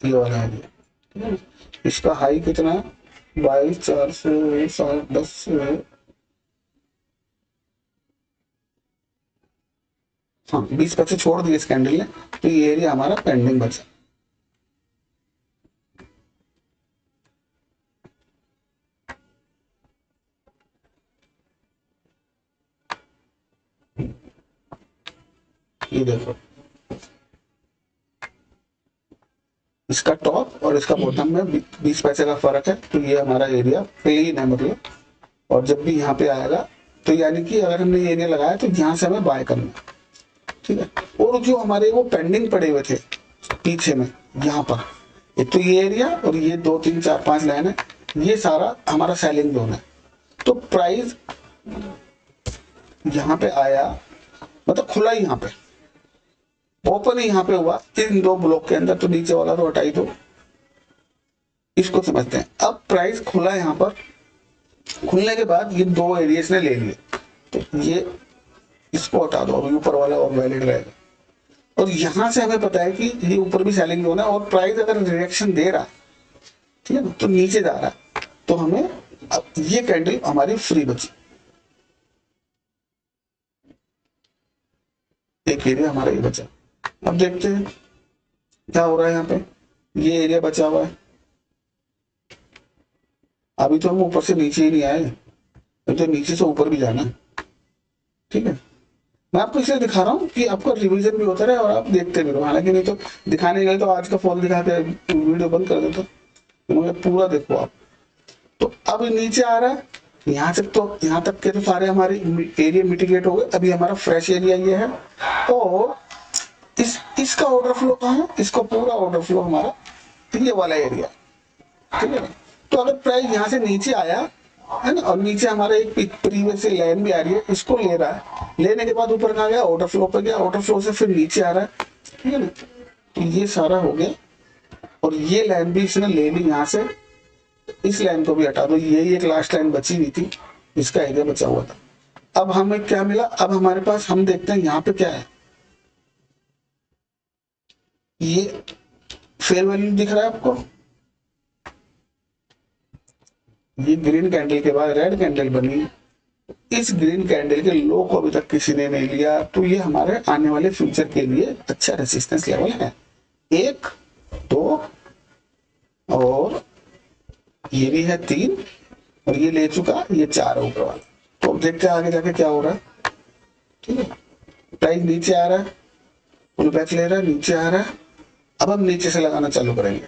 ये वाला एरिया। इसका हाई कितना है, 22,410, हाँ 20 पैसे छोड़ दिए इस कैंडल ने, तो ये एरिया हमारा पेंडिंग बचा। ये देखो इसका टॉप और इसका बॉटम में 20 पैसे का फर्क है, तो ये हमारा एरिया क्लीन है मतलब। और जब भी यहाँ पे आएगा तो यानी कि अगर हमने ये एरिया लगाया तो यहाँ से हमें बाय करना, ठीक है। और जो हमारे वो पेंडिंग पड़े हुए थे पीछे में, यहाँ पर एक तो ये एरिया और ये 2 3 4 5 लाइन है, ये सारा हमारा सेलिंग जोन है। तो प्राइस यहाँ पे आया, मतलब खुला ही यहाँ पे, ओपन ही यहाँ पे हुआ इन 2 ब्लॉक के अंदर, तो नीचे वाला तो हटा ही दो, इसको समझते हैं। अब प्राइस खुला है यहाँ पर, खुलने के बाद ये 2 एरियाज ने ले लिए, तो ये इसको हटा दो और ऊपर वाला और वैलिड रहेगा। और यहां से हमें पता है कि ये ऊपर भी सेलिंग जोन है और प्राइस अगर रिएक्शन दे रहा है, ठीक है ना, तो नीचे जा रहा है, तो हमें अब ये कैंडल हमारी फ्री बची, एक एरिया हमारा ये बचा। अब देखते हैं क्या हो रहा है यहाँ पे, ये एरिया बचा हुआ है। अभी तो हम ऊपर से नीचे ही नहीं आए, तो नीचे से ऊपर भी जाना है, ठीक है। मैं आपको इसलिए दिखा रहा हूँ कि आपका रिवीजन भी होता रहे और आप देखते भी रहो, हालांकि नहीं तो दिखाने गए तो आज का फॉल दिखा के वीडियो बंद कर देता, तो मुझे पूरा देखो आप। तो अब नीचे आ रहा है, यहाँ तक तो यहाँ तक के तो सारे हमारे एरिया मिटिगेट हो गए। अभी हमारा फ्रेश एरिया ये है, और इसका ऑर्डर फ्लो कहाँ है, इसका पूरा ऑर्डर फ्लो हमारा ये वाला एरिया, ठीक है ना। तो अगर प्राइस यहाँ से नीचे आया है ना, और नीचे हमारा एक प्रीवियस से लाइन भी आ रही है, इसको ले रहा है, लेने के बाद ऊपर कहाँ गया, ऑर्डर फ्लो पे गया, ऑर्डर फ्लो से फिर नीचे आ रहा है, ठीक है ना। तो ये सारा हो गया, और ये लाइन भी इसने ले ली यहाँ से, इस लाइन को भी हटा दो, ये एक लास्ट लाइन बची हुई थी, इसका एरिया बचा हुआ था। अब हमें क्या मिला, अब हमारे पास हम देखते हैं यहाँ पे क्या है, ये फेयर वैल्यू दिख रहा है आपको, ये ग्रीन कैंडल के बाद रेड कैंडल बनी, इस ग्रीन कैंडल के लो को अभी तक किसी ने नहीं लिया, तो ये हमारे आने वाले फ्यूचर के लिए अच्छा रेजिस्टेंस लेवल है। 1 2 और ये भी है 3, और ये ले चुका, ये 4 ऊपर वाला। तो अब देखते हैं आगे जाके क्या हो रहा है, ठीक है। प्राइस नीचे आ रहा है, पुल बैक ले रहा है, नीचे आ रहा है। अब हम नीचे से लगाना चालू करेंगे,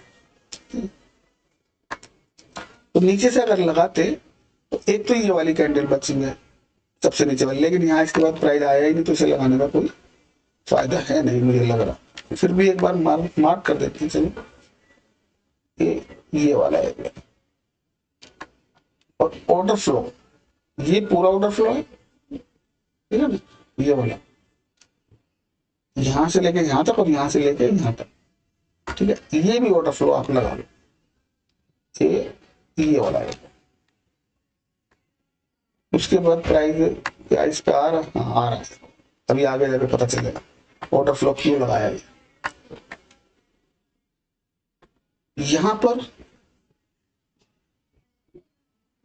तो नीचे से अगर लगाते तो एक तो ये वाली कैंडल बची है सबसे नीचे वाली, लेकिन यहाँ इसके बाद प्राइस आया ही नहीं, तो इसे लगाने का कोई फायदा है नहीं मुझे लग रहा। फिर भी एक बार मार्क कर देते हैं, चलिए ये वाला एरिया। और ऑर्डर फ्लो, ये पूरा ऑर्डर फ्लो है, ठीक है ना, ये वाला यहां से लेके यहां तक और यहां से लेके यहां तक, ठीक है। ये भी ऑर्डर फ्लो आप लगा लो, ये वाला है। उसके बाद प्राइस क्या इस पे आ रहा, हाँ आ रहा है, अभी आगे जाके पता चलेगा ऑर्डर फ्लो क्यों लगाया है। यहां पर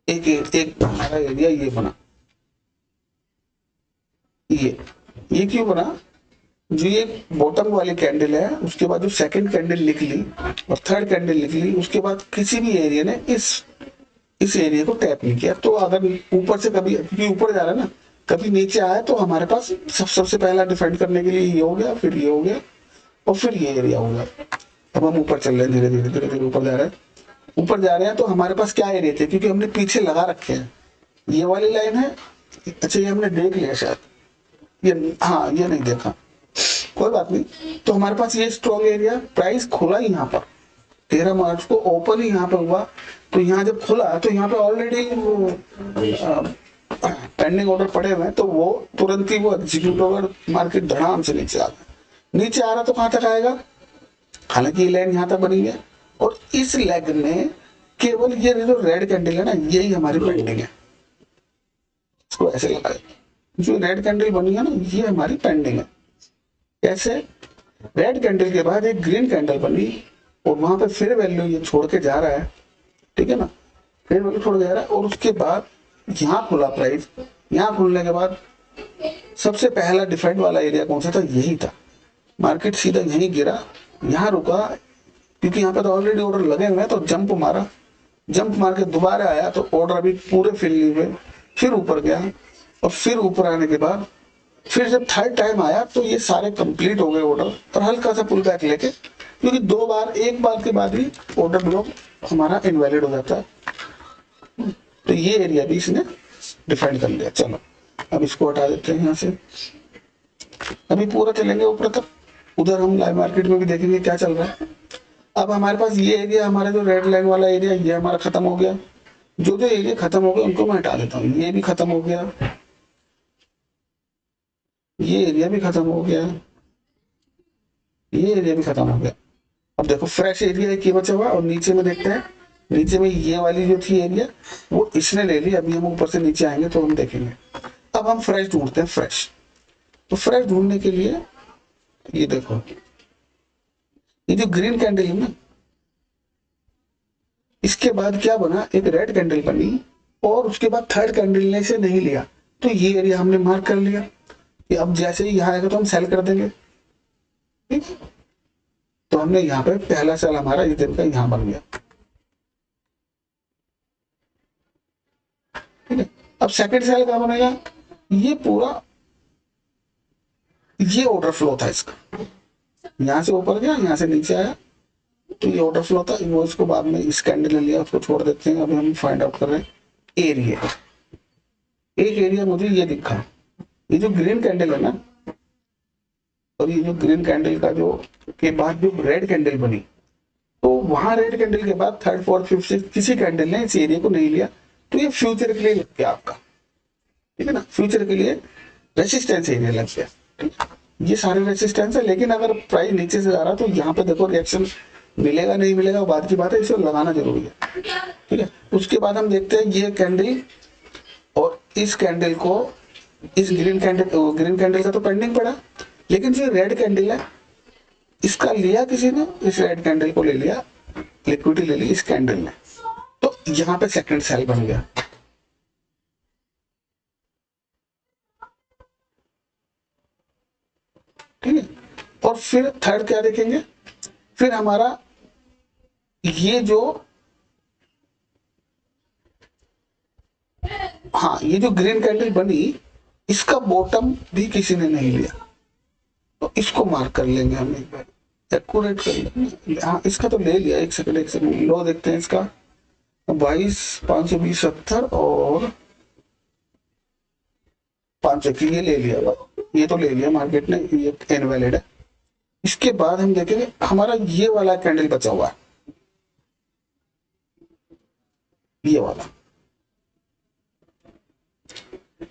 एक हमारा एरिया ये बना, ये क्यों बना, जो ये बॉटम वाली कैंडल है, उसके बाद जो सेकंड कैंडल निकली और थर्ड कैंडल निकली, उसके बाद किसी भी एरिया ने इस एरिया को टैप नहीं किया। तो अगर ऊपर से कभी ऊपर जा रहा है ना, कभी नीचे आया, तो हमारे पास सबसे पहला डिफेंड करने के लिए ये हो गया, फिर ये हो गया, और फिर ये एरिया हो गया। अब हम ऊपर चल रहे हैं, धीरे धीरे ऊपर जा रहे हैं, ऊपर जा रहे हैं। तो हमारे पास क्या एरिया थे, क्योंकि हमने पीछे लगा रखे हैं, ये वाली लाइन है, अच्छा ये हमने देख लिया शायद, ये हाँ ये नहीं देखा, कोई बात नहीं। तो हमारे पास ये स्ट्रॉन्ग एरिया, प्राइस खुला ही यहाँ पर 13 मार्च को, ओपन ही यहाँ पर हुआ। तो यहाँ जब खुला तो यहाँ पे ऑलरेडी पेंडिंग ऑर्डर पड़े हुए हैं, तो वो तुरंत ही वो एग्जीक्यूट होगा, मार्केट धड़ाम से नीचे आ गया। नीचे आ रहा तो कहाँ तक आएगा, हालांकि ये लाइन यहाँ तक बनी है, और इस लेग में केवल ये जो रेड कैंडल है ना, यही हमारी पेंडिंग है, इसको ऐसे लगाए, जो रेड कैंडल बनी है ना, ये हमारी पेंडिंग है। कैसे, रेड कैंडल के बाद एक ग्रीन कैंडल बनी, और वहां पे फिर वैल्यू ये छोड़ के जा रहा है, ठीक है ना, फिर वैल्यू छोड़ के जा रहा है। और उसके बाद यहाँ खुला प्राइस, यहाँ खुलने के बाद सबसे पहला डिफेंड वाला एरिया कौन सा था, यही था। मार्केट सीधा यहीं गिरा, यहाँ रुका, क्योंकि यहाँ पे तो ऑलरेडी ऑर्डर लगे हुए हैं, तो जंप मारा, जंप मार के दोबारा आया, तो ऑर्डर अभी पूरे फिल नहीं हुए, फिर ऊपर गया, और फिर ऊपर आने के बाद फिर जब थर्ड टाइम आया, तो ये सारे कंप्लीट हो गए ऑर्डर, और हल्का सा पुल बैक लेके, क्योंकि एक बार के बाद ही ऑर्डर ब्लॉक हमारा इनवैलिड हो जाता है। तो ये एरिया भी इसने डिफाइन कर लिया। चलो अब इसको हटा देते हैं यहाँ से। अभी पूरा चलेंगे ऊपर तक, उधर हम लाइव मार्केट में भी देखेंगे क्या चल रहा है। अब हमारे पास ये एरिया, हमारा जो रेड लाइन वाला एरिया, ये हमारा खत्म हो गया। जो जो एरिया खत्म हो गया उनको मैं हटा देता हूँ। ये भी खत्म हो गया, ये एरिया भी खत्म हो गया, ये एरिया भी खत्म हो गया। अब देखो फ्रेश एरिया एक ही बचा हुआ, और नीचे में देखते हैं, नीचे में ये वाली जो थी एरिया वो इसने ले ली। अभी हम ऊपर से नीचे आएंगे तो हम देखेंगे। अब हम फ्रेश ढूंढते हैं, फ्रेश। तो फ्रेश ढूंढने के लिए ये देखो, ये जो ग्रीन कैंडल है ना, इसके बाद क्या बना, एक रेड कैंडल बनी, और उसके बाद थर्ड कैंडल ने इसे नहीं लिया। तो ये एरिया हमने मार्क कर लिया कि अब जैसे ही यहाँ आएगा तो हम सेल कर देंगे। ठीक है, तो हमने यहाँ पे पहला सेल हमारा इस दिन का यहाँ बन गया। ठीक है, अब सेकंड सेल क्या बनेगा, ये पूरा ये ऑर्डर फ्लो था इसका, यहाँ से ऊपर गया, यहाँ से नीचे आया, तो ये ऑर्डर फ्लो था। वो इसको बाद में इस कैंडल ने लिया, उसको छोड़ देते हैं। अभी हम फाइंड आउट कर रहे हैं एरिया। एक एरिया मुझे ये दिखा, ये जो ग्रीन कैंडल है ना, और ये जो ग्रीन कैंडल का जो के बाद जो रेड कैंडल बनी, तो वहां रेड कैंडल के बाद थर्ड फोर्थ फिफ्थ सिक्स किसी कैंडल ने इस एरिया को नहीं लिया। तो ये फ्यूचर के लिए लग गया आपका, ठीक है ना, फ्यूचर के लिए रेसिस्टेंस एरिया लग गया। ठीक है, ये सारे रेसिस्टेंस है। लेकिन अगर प्राइस नीचे से जा रहा तो यहाँ पे देखो रिएक्शन मिलेगा नहीं मिलेगा बात की बात है, इसे लगाना जरूरी है। ठीक है, उसके बाद हम देखते हैं ये कैंडल और इस कैंडल को, इस ग्रीन कैंडल का तो पेंडिंग पड़ा, लेकिन जो रेड कैंडल है इसका लिया किसी ने, इस रेड कैंडल को ले लिया, लिक्विडिटी ले ली इस कैंडल ने। तो यहाँ पे सेकंड सेल बन गया। ठीक है, और फिर थर्ड क्या देखेंगे, फिर हमारा ये जो, हाँ ये जो ग्रीन कैंडल बनी, इसका बॉटम भी किसी ने नहीं लिया। तो इसको मार्क कर लेंगे हम एक बार, एक्यूरेट कर लेंगे। हाँ इसका तो ले लिया, एक सेकंड लो देखते हैं इसका, 22,520.70 और 500 की, ये ले लिया, ये तो ले लिया मार्केट ने, ये इनवैलिड है। इसके बाद हम देखेंगे हमारा ये वाला कैंडल बचा हुआ है, ये वाला।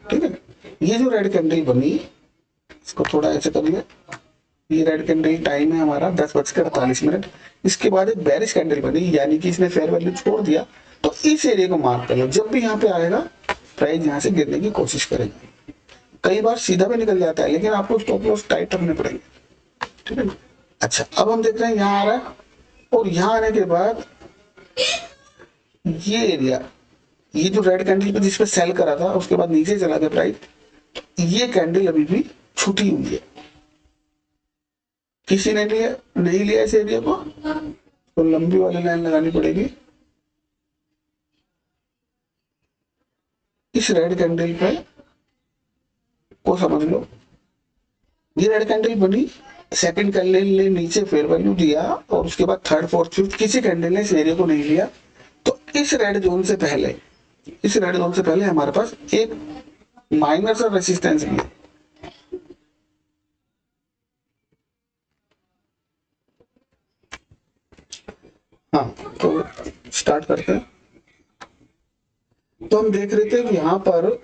ठीक है, ये जो रेड कैंडल बनी, इसको थोड़ा ऐसे कर लिया, ये रेड कैंडल टाइम है हमारा 10:48। इसके बाद एक बेरिश कैंडल बनी, यानी कि इसने फेयर वैल्यू छोड़ दिया। तो इस एरिया को मार्क कर लो, जब भी यहाँ पे आएगा प्राइस यहाँ से गिरने की कोशिश करेंगे। कई बार सीधा भी निकल जाता है, लेकिन आपको स्टॉप लॉस टाइट रखने पड़ेंगे। ठीक है, अच्छा अब हम देख रहे हैं यहाँ आ रहा है, और यहाँ आने के बाद ये एरिया, ये जो रेड कैंडल पे जिसपे सेल करा था उसके बाद नीचे चला गया प्राइस, ये कैंडल अभी भी छुटी हुई है, किसी ने लिया नहीं लिया इस एरिया को, तो लंबी वाली लाइन लगानी पड़ेगी इस रेड कैंडल पे को, समझ लो ये रेड कैंडल बनी, सेकंड कैंडल ने नीचे फेयर वैल्यू दिया, और उसके बाद थर्ड फोर्थ फिफ्थ किसी कैंडल ने इस एरिया को नहीं लिया। तो इस रेड जोन से पहले, इस रेड जोन से पहले हमारे पास एक माइनर सा रेसिस्टेंस भी है। हाँ तो स्टार्ट करते हैं। तो हम देख रहे थे कि यहाँ पर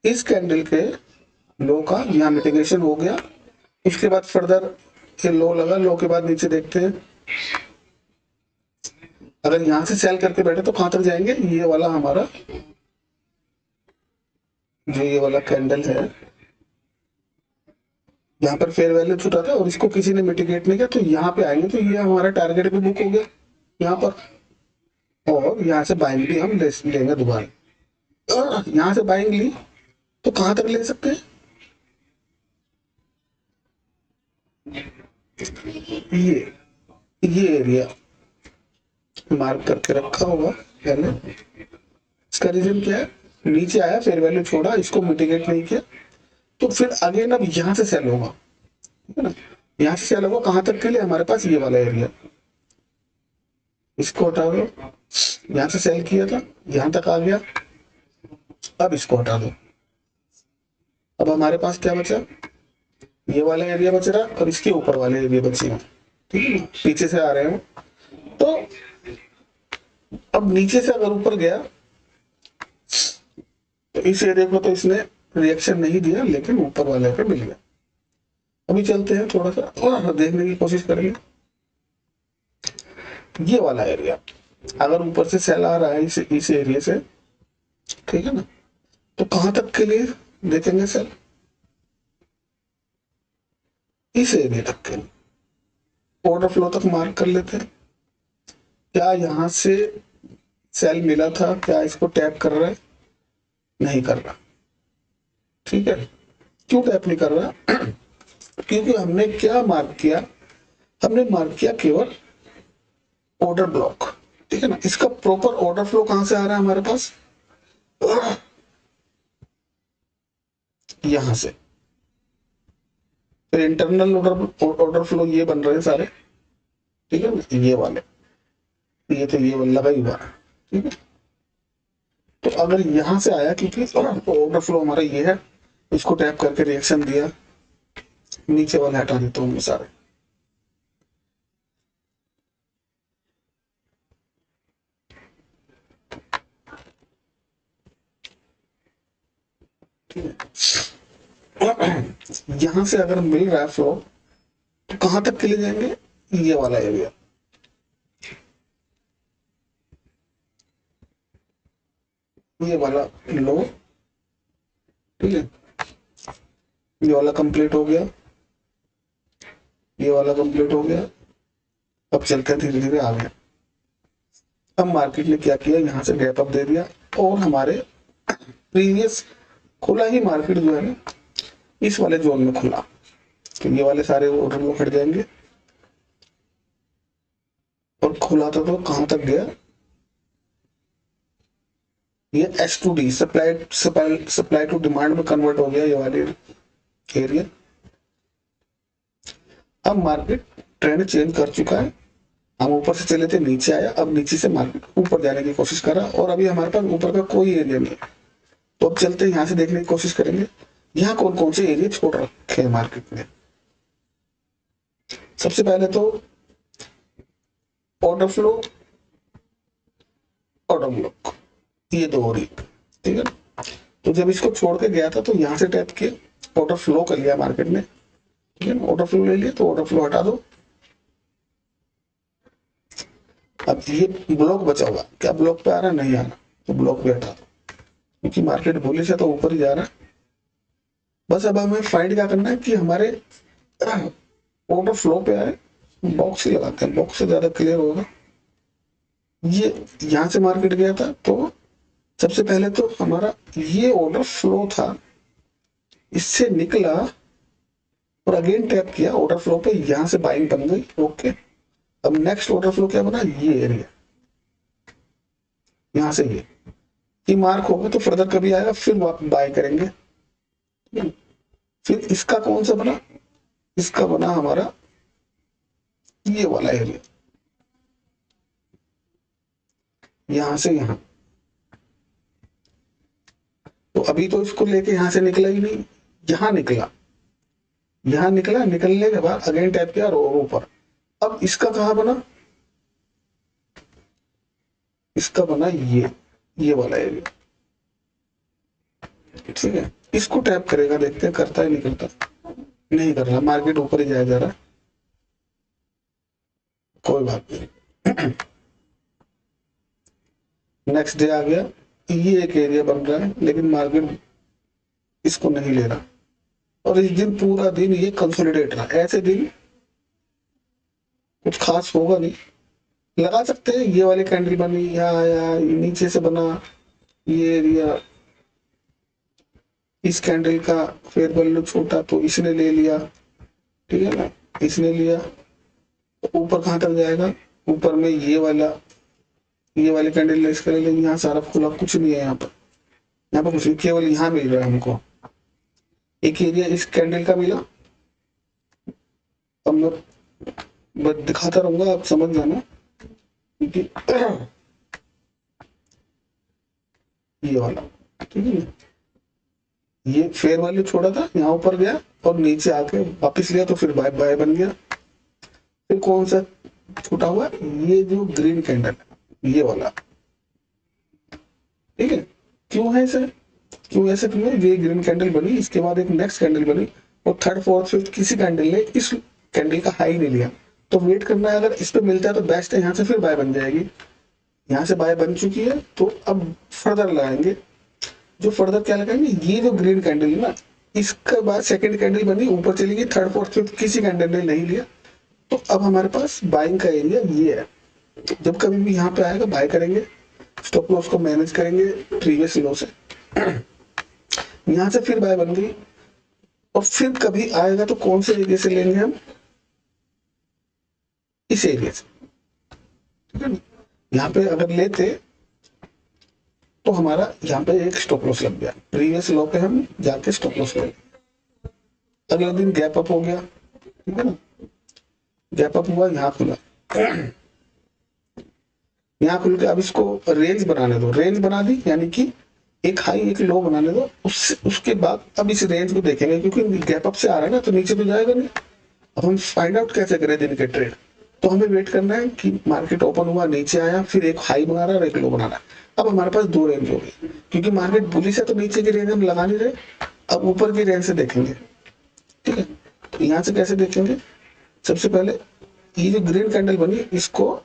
इस कैंडल के लो का यहाँ मिटिगेशन हो गया, उसके बाद फर्दर ये लो लगा, लो के बाद नीचे देखते हैं, अगर यहां से सेल करके बैठे तो कहां तक जाएंगे, ये वाला हमारा जो ये वाला कैंडल है, यहाँ पर फेयर वैल्यू छूटा था और इसको किसी ने मिटिगेट नहीं किया, तो यहाँ पे आएंगे तो ये हमारा टारगेट भी बुक हो गया यहाँ पर, और यहाँ से बाइंग भी हम लेंगे दोबारा। यहाँ से बाइंग ली तो कहां तक ले सकते हैं, ये एरिया मार्क करके रखा होगा पहले। इसका रीजन क्या है, नीचे आया फेयर वैल्यू छोड़ा, इसको मिटिगेट नहीं किया, तो फिर अगेन अब यहां से सेल होगा, है ना, यहां से सेल होगा कहां तक के लिए, हमारे पास ये वाला एरिया, इसको हटा दो, यहां से सेल किया था यहां तक आ गया, अब इसको हटा दो। अब हमारे पास क्या बचा, ये वाला एरिया बच रहा और इसके ऊपर वाले एरिया बचे हैं, ठीक है ना, पीछे से आ रहे हो। तो अब नीचे से अगर ऊपर गया तो इस एरिया को तो इसने रिएक्शन नहीं दिया, लेकिन ऊपर वाले पे मिल गया। अभी चलते हैं थोड़ा सा और देखने की कोशिश करेंगे। ये वाला एरिया अगर ऊपर से सेल आ रहा है इस एरिया से, ठीक है ना, तो कहां तक के लिए देखेंगे सेल, इस एरिया तक के लिए ऑर्डर फ्लो तक मार्क कर लेते हैं। क्या यहां से सेल मिला था, क्या इसको टैप कर रहा है, नहीं कर रहा, ठीक है। क्यों टैप नहीं कर रहा, क्योंकि हमने क्या मार्क किया, हमने मार्क किया केवल ऑर्डर ब्लॉक, ठीक है ना। इसका प्रॉपर ऑर्डर फ्लो कहां से आ रहा है हमारे पास, यहां से। फिर इंटरनल ऑर्डर फ्लो ये बन रहे हैं सारे, ठीक है ना, ये वाले, ये तो ये वाला लगा ही हुआ, ठीक है। तो अगर यहां से आया, क्योंकि ऑर्डर फ्लो हमारा ये है, इसको टैप करके रिएक्शन दिया, नीचे वाले हटा देता हूँ मैं सारे। यहां से अगर मिल रहा है फ्लो तो कहां तक के लिए जाएंगे, ये वाला एरिया, ये वाला लो, ठीक है। ये वाला कंप्लीट हो गया, ये वाला कंप्लीट हो गया। अब चलकर धीरे धीरे आ गया। अब मार्केट ने क्या किया, यहां से गैप अप दे दिया और हमारे प्रीवियस खुला ही मार्केट जो है ना, इस वाले जोन में खुला, तो ये वाले सारे ऑर्डर लोग हट जाएंगे। और खुला था तो कहां तक गया, ये S2D सप्लाई टू डिमांड में कन्वर्ट हो गया, ये वाले एरिया। अब मार्केट ट्रेंड चेंज कर चुका है, हम ऊपर से चले थे, नीचे आया, अब नीचे से मार्केट ऊपर जाने की कोशिश कर रहा, और अभी हमारे पास ऊपर का कोई एरिया नहीं है। तो अब चलते हैं, यहां से देखने की कोशिश करेंगे यहाँ कौन कौन से एरिया छोड़ रखे हैं मार्केट में। सबसे पहले तो ऑर्डर फ्लो, ऑर्डर ब्लॉक, ये दो हो रही, ठीक है। तो जब इसको छोड़ के गया था तो यहां से टैप किया, ऑर्डर फ्लो कर लिया मार्केट ने, ठीक है ना, ऑर्डर फ्लो ले लिया, तो ऑर्डर फ्लो हटा दो। अब ये ब्लॉक बचा हुआ, क्या ब्लॉक पे आ रहा, नहीं आ रहा, तो ब्लॉक पे हटा दो, क्योंकि मार्केट भूले से तो ऊपर ही जा रहा है। बस अब हमें फाइंड क्या करना है कि हमारे ऑर्डर फ्लो पे आए, बॉक्स ही लगाते हैं, बॉक्स से ज्यादा क्लियर होगा। ये यहां से मार्केट गया था, तो सबसे पहले तो हमारा ये ऑर्डर फ्लो था, इससे निकला और अगेन टैप किया ऑर्डर फ्लो पे, यहां से बाइंग बन गई, ओके। अब नेक्स्ट ऑर्डर फ्लो क्या बना, ये एरिया, यहां से ये मार्क होगा तो फर्दर कभी आएगा, फिर बाय करेंगे। फिर इसका कौन सा बना, इसका बना हमारा ये वाला एरिया, यहां से यहां। तो अभी तो इसको लेके यहां से निकला ही नहीं, यहां निकला, यहां निकला, निकलने के बाद अगेन टैप किया और ऊपर। अब इसका कहां बना, इसका बना ये वाला एरिया, ठीक है। इसको टैप करेगा, देखते हैं करता है नहीं करता, नहीं कर रहा, मार्केट ऊपर ही जाया जा रहा है, कोई बात नहीं। नेक्स्ट डे आ गया, ये एक एरिया बन रहा है, लेकिन मार्केट इसको नहीं ले रहा, और इस दिन पूरा दिन ये कंसोलिडेट रहा। ऐसे दिन कुछ खास होगा नहीं, लगा सकते हैं ये वाली कैंडल बनी या नीचे से बना ये एरिया, इस कैंडल का फेयर वैल्यू छोटा तो इसने ले लिया, ठीक है ना, इसने लिया। तो ऊपर कहां तक जाएगा, ऊपर में ये वाली कैंडल इसका ले लेंगे, यहाँ सारा खुला, कुछ नहीं है यहाँ पर, यहाँ पर कुछ नहीं, केवल यहाँ मिल रहा है हमको एक एरिया इस कैंडल का मिला। अब मैं दिखाता रहूंगा, आप समझ जाना, क्योंकि ये वाला ठीक है ना, ये फेयर वैल्यू छोड़ा था, यहाँ ऊपर गया और नीचे आके वापिस लिया तो फिर बाय बाय बन गया। फिर कौन सा छूटा हुआ है, ये जो ग्रीन कैंडल है ये वाला, ठीक है। क्यों है ऐसे, क्यों ऐसे, क्यों ये ग्रीन कैंडल बनी, इसके बाद एक नेक्स्ट कैंडल बनी और थर्ड फोर्थ फिफ्थ किसी कैंडल ने इस कैंडल का हाई नहीं लिया, तो वेट करना है, अगर इस पे मिलता है तो बेस्ट है, यहाँ से फिर बाय बन जाएगी। यहाँ से बाय बन चुकी है तो अब फर्दर लगाएंगे, जो फर्दर क्या लगाएंगे, ये जो ग्रीन कैंडल है ना, इसके बाद सेकंड कैंडल बनी ऊपर चली गई, थर्ड फोर्थ फिफ्थ किसी कैंडल ने नहीं लिया, तो अब हमारे पास बाइंग का एरिया ये है। जब कभी भी यहाँ पे आएगा बाय करेंगे, स्टॉप लॉस को मैनेज करेंगे प्रीवियस लो से, यहाँ से फिर बाय बन गई, और फिर कभी आएगा तो कौन से एरिया से लेंगे हम, इस एरिया से, ठीक है ना। यहाँ पे अगर लेते तो हमारा यहाँ पे एक स्टॉप लॉस लग गया, प्रीवियस लो पे हम जाके स्टॉप लॉस ले, अगले दिन गैप अप हो गया, ठीक है ना, गैप अप हुआ, यहाँ खुला, यहाँ खुल के अब इसको रेंज बनाने दो, रेंज बना दी, यानी कि एक हाई एक लो बनाने दो, उसके बाद अब इस रेंज को देखेंगे, क्योंकि गैप अप से आ रहा है ना तो नीचे तो जाएगा नहीं। अब हम फाइंड आउट कैसे करें दिन के ट्रेड, तो हमें वेट करना है कि मार्केट ओपन हुआ, नीचे आया, फिर एक हाई बना रहा है और एक लो बना रहा है। अब हमारे पास दो रेंज हो गई, क्योंकि मार्केट बुलिश है तो नीचे की रेंज हम लगा नहीं रहे, अब ऊपर की रेंज से देखेंगे, ठीक है। तो यहाँ से कैसे देखेंगे, सबसे पहले ये जो ग्रीन कैंडल बनी इसको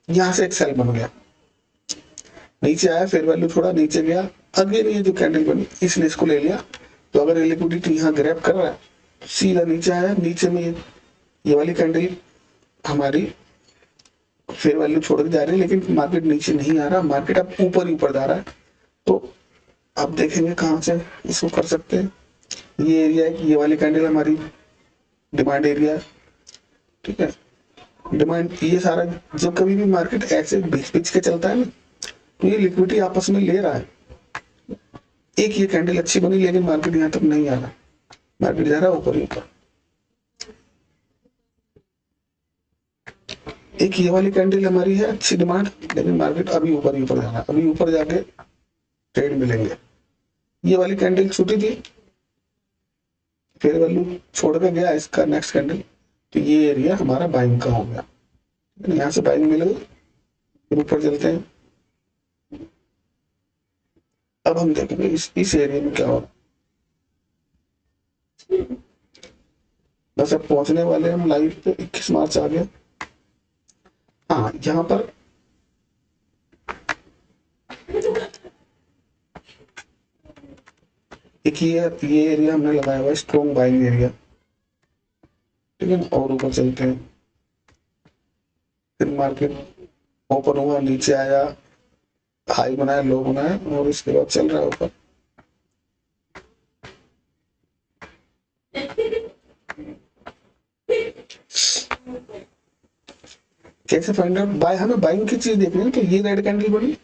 यहाँ से एक सेल बन गया, नीचे आया, फेयर वैल्यू थोड़ा नीचे गया, अगेन ये जो कैंडल बनी इसने इसको ले लिया, तो अगर लिक्विडिटी यहाँ ग्रैब कर रहा है तो सीधा नीचे आया, नीचे में ये वाली कैंडल हमारी फेयर वैल्यू छोड़ के जा रही है, लेकिन मार्केट नीचे नहीं आ रहा, मार्केट अब ऊपर ही ऊपर जा रहा है, तो अब देखेंगे कहाँ से इसको कर सकते हैं। ये एरिया है, ये वाली कैंडल हमारी डिमांड एरिया, ठीक है, डिमांड, ये सारा जब कभी भी मार्केट ऐसे बीच के चलता है ना, तो ये लिक्विडिटी आपस में ले रहा है। एक ये कैंडल अच्छी बनी लेकिन मार्केट यहाँ तक नहीं आ रहा, मार्केट जा रहा है ऊपर ही ऊपर। एक ये वाली कैंडल हमारी है अच्छी डिमांड, लेकिन मार्केट अभी ऊपर ही ऊपर जा रहा है, अभी ऊपर जाके ट्रेड मिलेंगे। ये वाली कैंडल छूटी थी, फेयर वैल्यू छोड़ के गया इसका नेक्स्ट कैंडल, तो ये एरिया हमारा बाइंग का हो गया, यहाँ से बाइंग मिल गई, फिर ऊपर चलते हैं। अब हम देखेंगे इस एरिया में क्या हो रहा है। बस अब पहुंचने वाले हम लाइव पे, 21 मार्च आ गया। हाँ, यहाँ पर एक ये एरिया हमने लगाया हुआ है स्ट्रॉन्ग बाइंग एरिया, ठीक है, और ऊपर चलते हैं। फिर मार्केट ओपन हुआ, नीचे आया, हाई बनाया, लो बनाया, और इसके बाद चल रहा है ऊपर। कैसे फाइंड आउट बाय, हमें बाइंग की चीज देखनी है, तो ये रेड कैंडल बनी,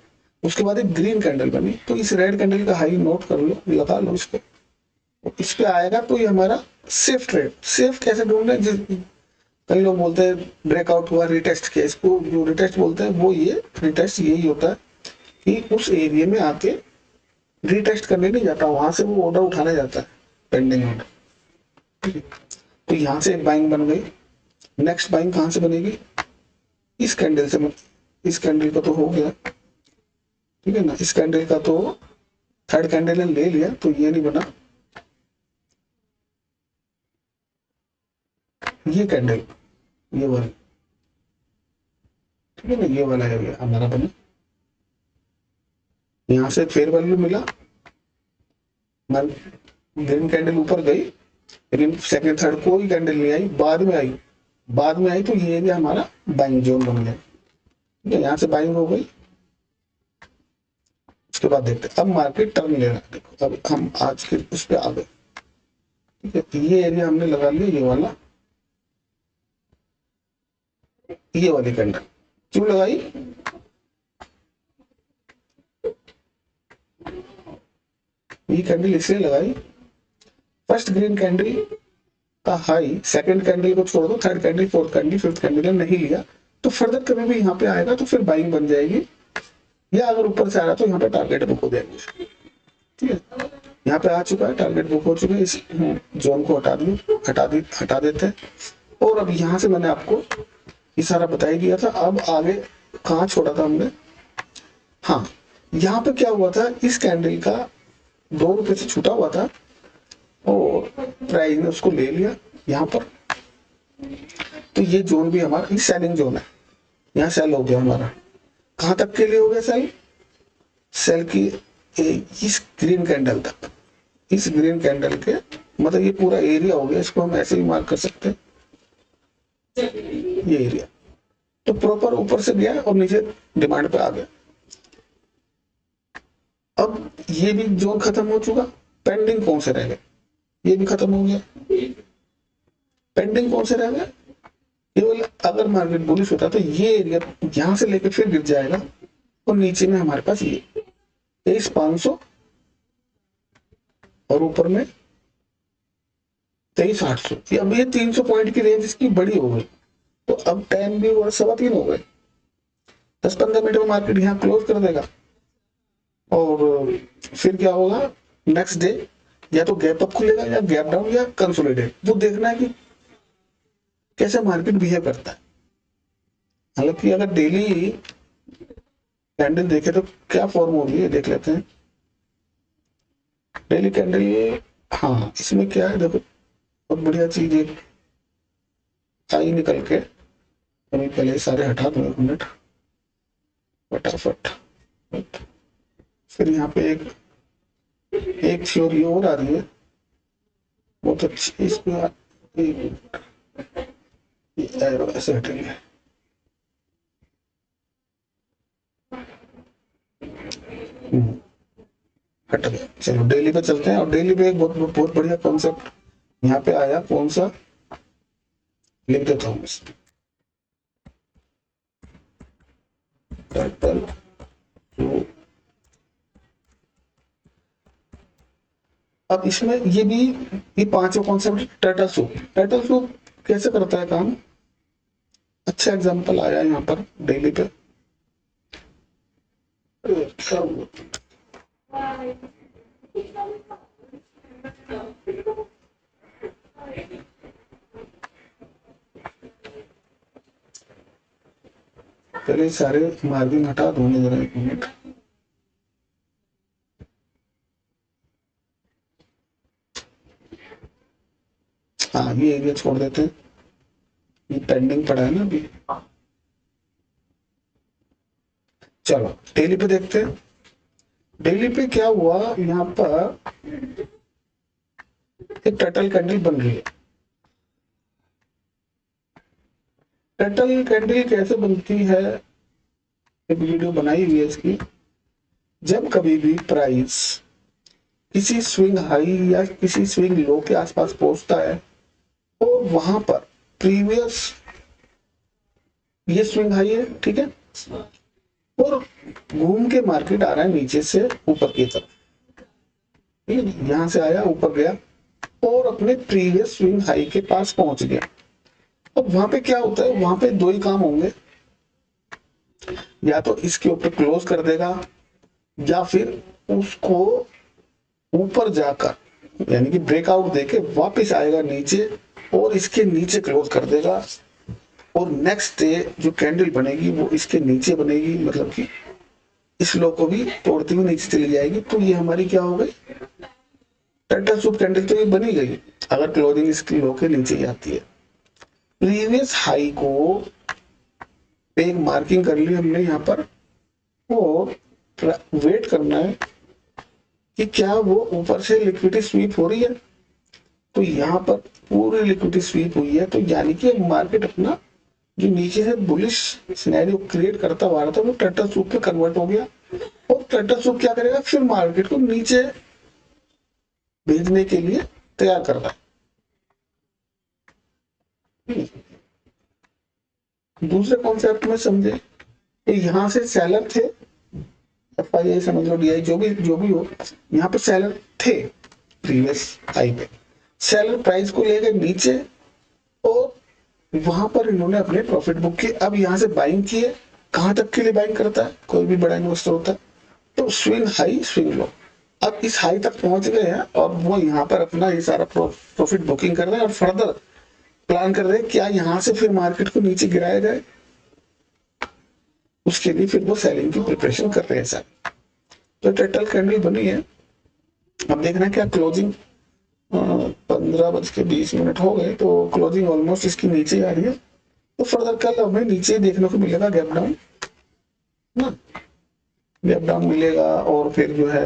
उसके बाद एक ग्रीन कैंडल बनी, तो इस रेड कैंडल का हाई नोट कर लो, लगा लो इसको, इस पे आएगा तो ये हमारा सेफ ट्रेड। सेफ कैसे ढूंढना है, कई लोग बोलते हैं ब्रेकआउट हुआ, रिटेस्ट किया, इसको जो रिटेस्ट बोलते हैं वो ये रिटेस्ट यही होता है कि उस एरिया में आके रिटेस्ट करने नहीं जाता, वहां से वो ऑर्डर उठाने जाता है, पेंडिंग ऑर्डर। तो यहाँ से एक बाइंग बन गई, नेक्स्ट बाइंग कहाँ से बनेगी, इस कैंडल से, इस कैंडल का तो हो गया, ठीक है ना, इस कैंडल का तो थर्ड कैंडल ने ले लिया, तो ये नहीं बना, ये कैंडल, ये वाला, ठीक है ना, ये वाला एरिया हमारा बना, यहाँ से फेयर वैल्यू मिला, ग्रीन कैंडल ऊपर गई, लेकिन सेकंड थर्ड कोई कैंडल नहीं आई, बाद में आई, बाद में आई, तो ये एरिया हमारा बाइंग जोन बन गया, ठीक है, यहाँ से बाइंग हो गई। उसके बाद देखते अब मार्केट टर्न ले रहा है, देखो अब हम आज के उस पर आ गए, ठीक है, तो ये एरिया हमने लगा लिया, ये वाला, ये वाली कैंडल क्यों लगाई, ये कैंडल इसलिए लगाई, फर्स्ट ग्रीन कैंडल का हाई सेकंड कैंडल को छोड़ दो, third candle, fourth candle, fifth candle नहीं लिया, तो फर्दर कभी भी यहाँ पे आएगा तो फिर बाइंग बन जाएगी, या अगर ऊपर से आ रहा तो यहाँ पे टारगेट बुक हो जाएंगे, ठीक है, यहाँ पे आ चुका है, टारगेट बुक हो चुके हैं, इस जोन को हटा देते हैं। और अब यहाँ से मैंने आपको इशारा बता ही दिया था। अब आगे कहाँ छोड़ा था हमने, हाँ यहाँ पे क्या हुआ था, इस कैंडल का 2 रुपए से छूटा हुआ था और प्राइस ने उसको ले लिया यहाँ पर। तो ये जोन भी हमारा सेलिंग जोन है, यहाँ सेल हो गया हमारा। कहाँ तक के लिए हो गया सेल, सेल की इस ग्रीन कैंडल तक, इस ग्रीन कैंडल के मतलब ये पूरा एरिया हो गया, इसको हम ऐसे भी मार्क कर सकते हैं, ये एरिया। तो प्रॉपर ऊपर से गया और नीचे डिमांड पे आ गया। अब ये भी जोन खत्म हो चुका, पेंडिंग कौन से रह गए, ये भी खत्म हो गया। पेंडिंग कौन से रह गए, केवल अगर मार्केट बुलिश होता तो ये एरिया यहां से लेकर फिर गिर जाएगा और नीचे में हमारे पास ये 23,500 और ऊपर में 23,800। अब ये 300 पॉइंट की रेंज इसकी बड़ी हो गई। तो अब टाइम भी 3:15 हो गए, 10-15 मिनट में मार्केट यहाँ क्लोज कर देगा। और फिर क्या होगा, नेक्स्ट डे या तो गैप अप खुलेगा या गैप डाउन या कंसोलिडेट, वो देखना है कि कैसे मार्केट बिहेव करता है। हालांकि अगर डेली कैंडल देखे तो क्या फॉर्म हो रही है देख लेते हैं। डेली कैंडल, हाँ इसमें क्या है देखो, बहुत बढ़िया चीज है, आई निकल के, अभी पहले सारे हटा दो 1 मिनट फटाफट। फिर यहाँ पे एक थ्योरी और आ रही है बहुत अच्छी, इसमें एरो ऐसे हटेंगे। हट गया। चलो डेली पे चलते हैं, और डेली पे एक बहुत बढ़िया कॉन्सेप्ट यहाँ पे आया, कौन सा लिख देता हूँ इसमें, टर्टल तो अब इसमें ये भी, ये 5वां concept turtle soup. Turtle soup कैसे करता है काम, अच्छा एग्जांपल आया यहाँ पर डेली पे। पहले सारे मार्जिन हटा दो जरा 1 मिनट। हाँ ये एरिया छोड़ देते हैं, ये पेंडिंग पड़ा है ना अभी। चलो डेली पे देखते हैं, डेली पे क्या हुआ, यहाँ पर एक टर्टल कैंडल बन रही है। टर्टल कैंडल कैसे बनती है, एक वीडियो बनाई हुई है इसकी। जब कभी भी प्राइस किसी स्विंग हाई या किसी स्विंग लो के आसपास पहुंचता है और वहां पर प्रीवियस, ये स्विंग हाई है ठीक है, और घूम के मार्केट आ रहा है नीचे से ऊपर की तरफ, ठीक है, यहां से आया ऊपर गया और अपने प्रीवियस स्विंग हाई के पास पहुंच गया। अब वहां पे क्या होता है, वहां पे 2 ही काम होंगे, या तो इसके ऊपर क्लोज कर देगा या फिर उसको ऊपर जाकर यानी कि ब्रेकआउट देके वापस आएगा नीचे और इसके नीचे क्लोज कर देगा। और नेक्स्ट डे जो कैंडल बनेगी वो इसके नीचे बनेगी, मतलब कि इस लो को भी तोड़ती हुई नीचे चली जाएगी। तो ये हमारी क्या हो गई, टर्टल सूप कैंडल तो ये बनी गई अगर क्लोजिंग इसकी लो के नीचे ही आती है। प्रीवियस हाई को एक मार्किंग कर ली हमने यहाँ पर, और वेट करना है कि क्या वो ऊपर से लिक्विडिटी स्वीप हो रही है। तो यहाँ पर पूरी लिक्विडिटी स्वीप हुई है, तो यानी कि मार्केट अपना जो नीचे से बुलिश सिनेरियो क्रिएट करता हुआ रहा था वो टर्टल सूप पे कन्वर्ट हो गया। और टर्टल सूप क्या करेगा, फिर मार्केट को नीचे भेजने के लिए तैयार कर रहा है। दूसरे कॉन्सेप्ट में समझे, तो यहां से सेलर थे, FII समझ लो DI जो भी हो, यहाँ पे सेलर थे प्रीवियस हाई पे, सेलर प्राइस को लेकर नीचे और वहां पर इन्होंने अपने प्रॉफिट बुक किए। अब यहाँ से बाइंग किए, कहां तक के लिए बाइंग करता है कोई भी बड़ा इन्वेस्टर होता है, तो स्विंग हाई स्विंग लो, अब इस हाई तक पहुंच गए हैं और वो यहाँ पर अपना ये सारा प्रॉफिट बुकिंग कर रहे हैं और फर्दर प्लान कर रहे हैं क्या यहाँ से फिर मार्केट को नीचे गिराया जाए, उसके लिए फिर वो सेलिंग की प्रिपरेशन कर रहे हैं सर। तो टोटल कैंडल बनी है, अब देखना क्या क्लोजिंग 15:20 हो गए तो क्लोजिंग ऑलमोस्ट इसकी नीचे आ रही है, तो फर्दर कल हमें नीचे देखने को मिलेगा गैप डाउन ना, गैप डाउन मिलेगा और फिर जो है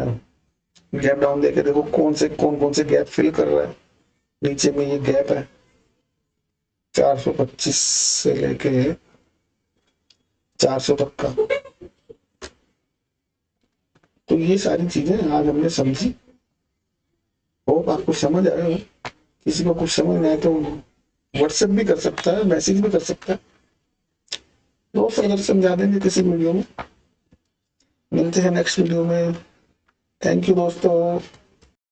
गैप डाउन देके देखो कौन कौन से गैप फिल कर रहा है। नीचे में ये गैप है 425 से लेके 400 तक का, तो ये सारी चीजें आज हमने समझी। होप आपको समझ आया हो, किसी को कुछ समझ नहीं आए तो व्हाट्सएप भी कर सकता है, मैसेज भी कर सकता है, तो फर्दर समझा देंगे किसी वीडियो में। मिलते हैं नेक्स्ट वीडियो में। थैंक यू दोस्तों।